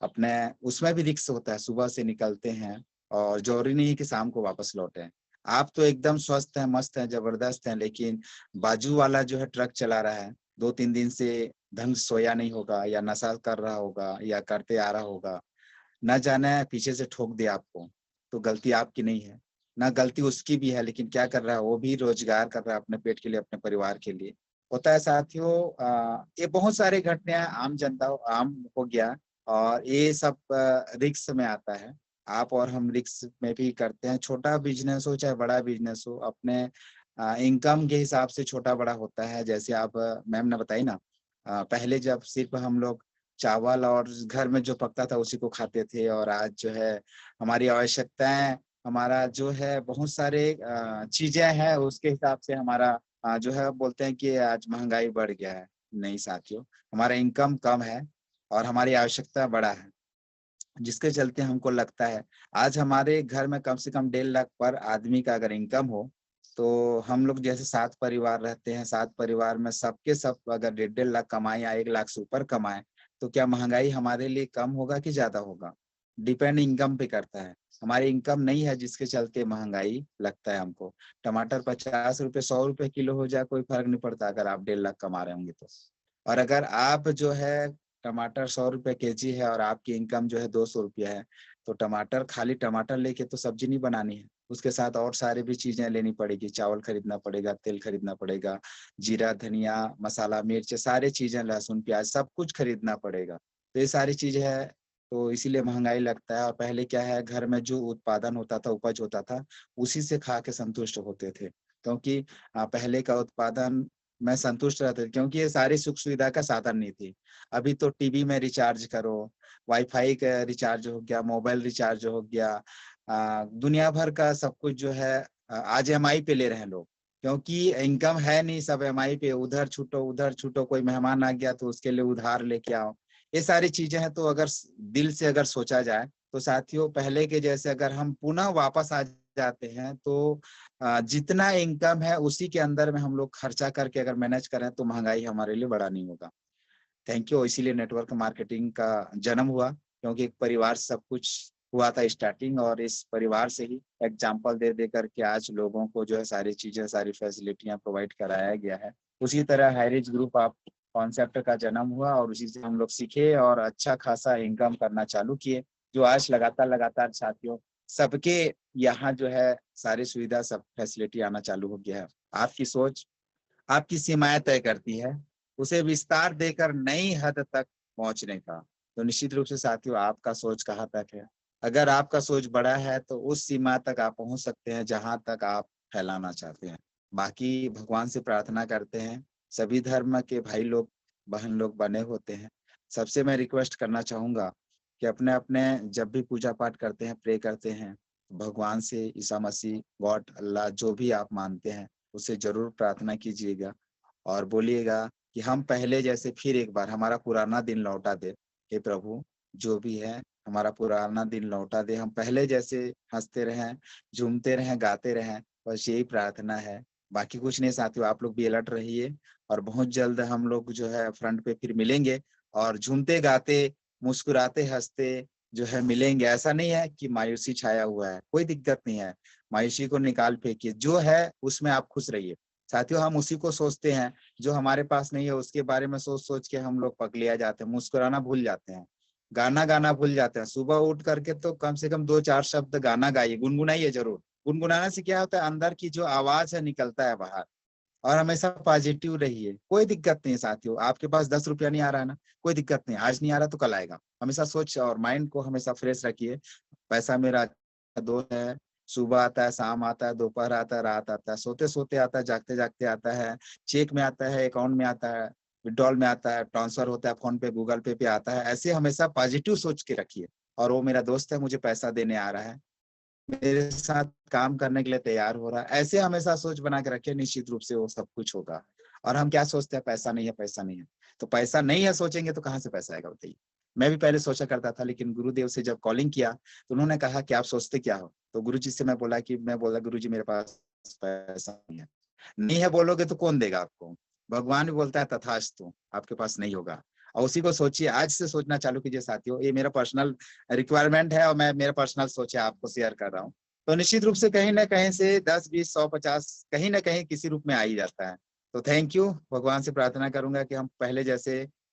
अपने उसमें भी रिस्क होता है। सुबह से निकलते हैं और जरूरी नहीं है कि शाम को वापस लौटे। आप तो एकदम स्वस्थ हैं, मस्त हैं, जबरदस्त हैं, लेकिन बाजू वाला जो है ट्रक चला रहा है, 2-3 दिन से ढंग से सोया नहीं होगा, या नशा कर रहा होगा, या करते आ रहा होगा, न जाने पीछे से ठोक दे आपको, तो गलती आपकी नहीं है, ना गलती उसकी भी है, लेकिन क्या कर रहा है, वो भी रोजगार कर रहा है अपने पेट के लिए, अपने परिवार के लिए। होता है साथियों, ये बहुत सारे घटना आम जनता आम हो गया, और ये सब रिस्क में आता है। आप और हम रिस्क में भी करते हैं, छोटा बिजनेस हो चाहे बड़ा बिजनेस हो, अपने इनकम के हिसाब से छोटा बड़ा होता है। जैसे आप मैम ने बताई ना, पहले जब सिर्फ हम लोग चावल और घर में जो पकता था उसी को खाते थे, और आज जो है हमारी आवश्यकताएं, हमारा जो है बहुत सारे चीजें हैं, उसके हिसाब से हमारा जो है बोलते हैं कि आज महंगाई बढ़ गया है। नहीं साथियों, हमारा इनकम कम है और हमारी आवश्यकता बड़ा है, जिसके चलते हमको लगता है आज हमारे घर में कम से कम 1.5 लाख पर आदमी का अगर इनकम हो, तो हम लोग जैसे 7 परिवार रहते हैं, 7 परिवार में सबके सब अगर 1.5 लाख कमाए या 1 लाख से ऊपर कमाए, तो क्या महंगाई हमारे लिए कम होगा कि ज्यादा होगा? डिपेंड इनकम पे करता है। हमारी इनकम नहीं है, जिसके चलते महंगाई लगता है हमको। टमाटर 50 रुपए 100 रुपए किलो हो जाए, कोई फर्क नहीं पड़ता अगर आप 1.5 लाख कमा रहे होंगे तो। और अगर आप जो है टमाटर 100 रुपए केजी है और आपकी इनकम जो है 200 रुपया है, तो टमाटर, खाली टमाटर लेके तो सब्जी नहीं बनानी है, उसके साथ और सारे भी चीजें लेनी पड़ेगी। चावल खरीदना पड़ेगा, तेल खरीदना पड़ेगा, जीरा, धनिया, मसाला, मिर्च, सारे चीजें, लहसुन, प्याज, सब कुछ खरीदना पड़ेगा। तो ये सारी चीजें है, तो इसीलिए महंगाई लगता है। और पहले क्या है, घर में जो उत्पादन होता था, उपज होता था, उसी से खा के संतुष्ट होते थे, क्योंकि पहले का उत्पादन में संतुष्ट रहते थे, क्योंकि ये सारी सुख सुविधा का साधन नहीं थी। अभी तो टीवी में रिचार्ज करो, वाईफाई का रिचार्ज हो गया, मोबाइल रिचार्ज हो गया, दुनिया भर का सब कुछ जो है आज EMI पे ले रहे हैं लोग, क्योंकि इनकम है नहीं, सब EMI पे, उधर छूटो उधर छूटो, कोई मेहमान आ गया तो उसके लिए उधार लेके आओ, ये सारी चीजें हैं। तो अगर दिल से अगर सोचा जाए तो साथियों, पहले के जैसे अगर हम पुनः वापस आ जाते हैं, तो जितना इनकम है उसी के अंदर में हम लोग खर्चा करके अगर मैनेज करें, तो महंगाई हमारे लिए बड़ा नहीं होगा। Thank you. इसीलिए नेटवर्क मार्केटिंग का जन्म हुआ, क्योंकि एक परिवार से सब कुछ हुआ था स्टार्टिंग, और इस परिवार से ही एग्जाम्पल दे दे करके आज लोगों को जो है सारी चीजें, सारी फैसिलिटियां प्रोवाइड कराया गया है। उसी तरह हाईरिच ग्रुप आप कॉन्सेप्ट का जन्म हुआ, और उसी से हम लोग सीखे और अच्छा खासा इनकम करना चालू किए, जो आज लगातार लगातार साथियों सबके यहाँ जो है सारी सुविधा, सब फैसिलिटी आना चालू हो गया है। आपकी सोच आपकी सीमाएं तय करती है, उसे विस्तार देकर नई हद तक पहुंचने का। तो निश्चित रूप से साथियों, आपका सोच कहाँ तक है? अगर आपका सोच बड़ा है तो उस सीमा तक आप पहुंच सकते हैं जहां तक आप फैलाना चाहते हैं। बाकी भगवान से प्रार्थना करते हैं, सभी धर्म के भाई लोग बहन लोग बने होते हैं। सबसे मैं रिक्वेस्ट करना चाहूंगा कि अपने अपने जब भी पूजा पाठ करते हैं, प्रे करते हैं, भगवान से, ईसा मसीह, गॉड, अल्लाह, जो भी आप मानते हैं, उससे जरूर प्रार्थना कीजिएगा और बोलिएगा कि हम पहले जैसे फिर एक बार हमारा पुराना दिन लौटा दे। हे प्रभु, जो भी है हमारा पुराना दिन लौटा दे, हम पहले जैसे हंसते रहें, झूमते रहें, गाते रहें, बस यही प्रार्थना है। बाकी कुछ नहीं साथियों, आप लोग भी अलर्ट रहिए, और बहुत जल्द हम लोग जो है फ्रंट पे फिर मिलेंगे, और झूमते गाते, मुस्कुराते, हंसते जो है मिलेंगे। ऐसा नहीं है कि मायूसी छाया हुआ है, कोई दिक्कत नहीं है, मायूसी को निकाल फेंकिए, जो है उसमें आप खुश रहिए। साथियों, हम उसी को सोचते हैं जो हमारे पास नहीं है, उसके बारे में सोच सोच के हम लोग पगलिया जाते हैं, मुस्कुराना भूल जाते हैं, गाना गाना भूल जाते हैं। सुबह उठ करके तो कम से कम 2-4 शब्द गाना गाइए, गुनगुनाइए जरूर। गुनगुनाने से क्या होता है, अंदर की जो आवाज है निकलता है बाहर। और हमेशा पॉजिटिव रहिए, कोई दिक्कत नहीं साथियों। आपके पास 10 रुपया नहीं आ रहा है ना, कोई दिक्कत नहीं, आज नहीं आ रहा तो कल आएगा। हमेशा सोच और माइंड को हमेशा फ्रेश रखिए। पैसा मेरा दोस्त है, सुबह आता है, शाम आता है, दोपहर आता है, रात आता है, सोते सोते आता है, जागते जागते आता है, चेक में आता है, अकाउंट में आता है, विड्रॉल में आता है, ट्रांसफर होता है, फोन पे, गूगल पे आता है। ऐसे हमेशा पॉजिटिव सोच के रखिए। और वो मेरा दोस्त है, मुझे पैसा देने आ रहा है, मेरे साथ काम करने के लिए तैयार हो रहा है, ऐसे हमेशा सोच बना के रखिए, निश्चित रूप से वो सब कुछ होगा। और हम क्या सोचते हैं, पैसा नहीं है, पैसा नहीं है, तो पैसा नहीं है सोचेंगे तो कहाँ से पैसा आएगा बताइए। मैं भी पहले सोचा करता था, लेकिन गुरुदेव से जब कॉलिंग किया तो उन्होंने कहा कि आप सोचते क्या हो। तो गुरुजी से मैं बोला गुरुजी मेरे पास पैसा नहीं है। नहीं है बोलोगे तो कौन देगा आपको? भगवान भी बोलता है तथास्तु, आपके पास नहीं होगा। और उसी को सोचिए, आज से सोचना चालू कीजिए साथियों। ये मेरा पर्सनल रिक्वायरमेंट है और मैं मेरा पर्सनल सोच है, आपको शेयर कर रहा हूँ। तो निश्चित रूप से कहीं ना कहीं से 10, 20, 100, 50 कहीं ना कहीं किसी रूप में आ ही जाता है। तो थैंक यू, भगवान से प्रार्थना करूंगा कि हम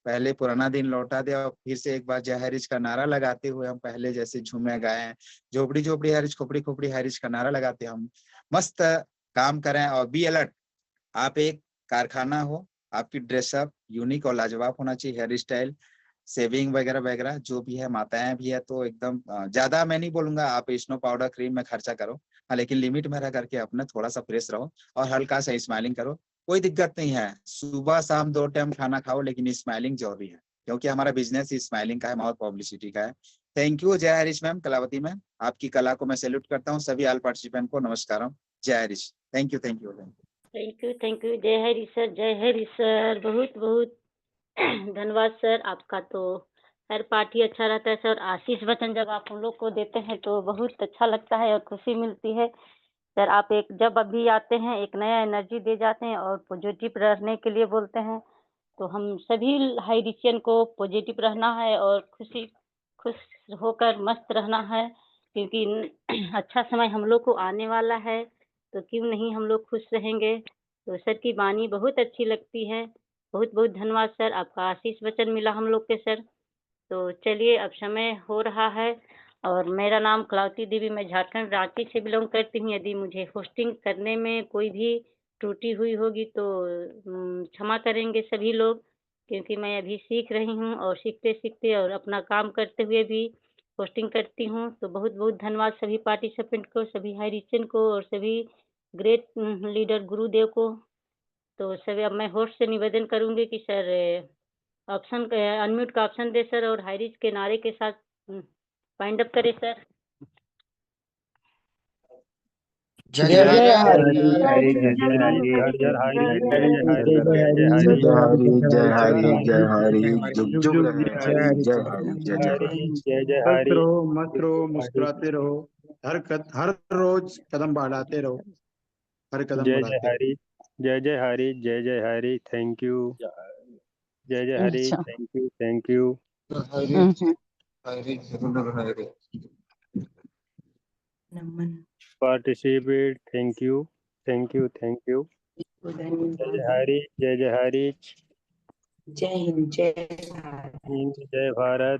पहले पुराना दिन लौटा दे और फिर से एक बार जय हरीश का नारा लगाते हुए हम पहले जैसे झूमे गाएं, झोपड़ी झोपड़ी हरीश, खोपड़ी खोपड़ी हरीश का नारा लगाते हम मस्त काम करें। और बी अलर्ट, आप एक कारखाना हो, आपकी ड्रेसअप यूनिक और लाजवाब होना चाहिए, हेयर स्टाइल, सेविंग वगैरह वगैरह जो भी है, माताएं भी है तो एकदम ज्यादा मैं नहीं बोलूंगा, आप स्नो पाउडर क्रीम में खर्चा करो, हाँ, लेकिन लिमिट में रह करके अपना थोड़ा सा फ्रेश रहो और हल्का सा स्माइलिंग करो। कोई दिक्कत नहीं है, सुबह शाम 2 टाइम खाना खाओ, लेकिन स्माइलिंग जरूरी है, क्योंकि हमारा बिजनेस स्माइलिंग का है, माउथ पब्लिसिटी का है। थैंक यू जय हरीश मैम, कलावती मैम, आपकी कला को मैं सैल्यूट करता हूँ। सभी ऑल पार्टिसिपेंट को नमस्कार, जय Harish. Thank you, thank you, thank you जय हरी सर, जय हरी सर, बहुत बहुत धन्यवाद सर। आपका तो हर पार्ट ही अच्छा रहता है सर। आशीष वचन जब आप हम लोग को देते हैं तो बहुत अच्छा लगता है और खुशी मिलती है सर। आप जब अभी आते हैं एक नया एनर्जी दे जाते हैं और पॉजिटिव रहने के लिए बोलते हैं। तो हम सभी हाई रिचियन को पॉजिटिव रहना है और खुश होकर मस्त रहना है, क्योंकि अच्छा समय हम लोग को आने वाला है, तो क्यों नहीं हम लोग खुश रहेंगे। तो सर की वाणी बहुत अच्छी लगती है। बहुत बहुत धन्यवाद सर, आपका आशीष वचन मिला हम लोग के सर। तो चलिए अब समय हो रहा है और मेरा नाम कलावती देवी, मैं झारखंड रांची से बिलोंग करती हूँ। यदि मुझे होस्टिंग करने में कोई भी त्रुटि हुई होगी तो क्षमा करेंगे सभी लोग, क्योंकि मैं अभी सीख रही हूँ और सीखते सीखते और अपना काम करते हुए भी होस्टिंग करती हूँ। तो बहुत बहुत धन्यवाद सभी पार्टिसिपेंट को, सभी हाई रिचन को और सभी ग्रेट लीडर गुरुदेव को। तो सभी अब मैं होस्ट से निवेदन करूंगी कि सर ऑप्शन अनम्यूट का ऑप्शन दे सर और हाई रिच के नारे के साथ वाइंड अप करे सर। जय जय हरी, हरी जय जय हरी जय हरी, जय जय जय हरी, जय जय हरी, जय जय हरी, जय हरी, हरी जुग जुग जुग जुग रहे जय हरी, हरी जय हरी, जय जय हरी। जय हंसते हरी, रहो, मस्त रहो, मुस्कुराते रहो, हर रोज कदम बढ़ाते रहो, हर कदम जय बढ़ाते रहो। हरी, जय हरी, जय हरी, थैंक यू। जय हरी, थैंक यू। हरी हरी जरूर Hari. Participate, thank you, thank you, thank you. जय हरी, जय हरी, जय हिंद, जय हिंद, जय भारत।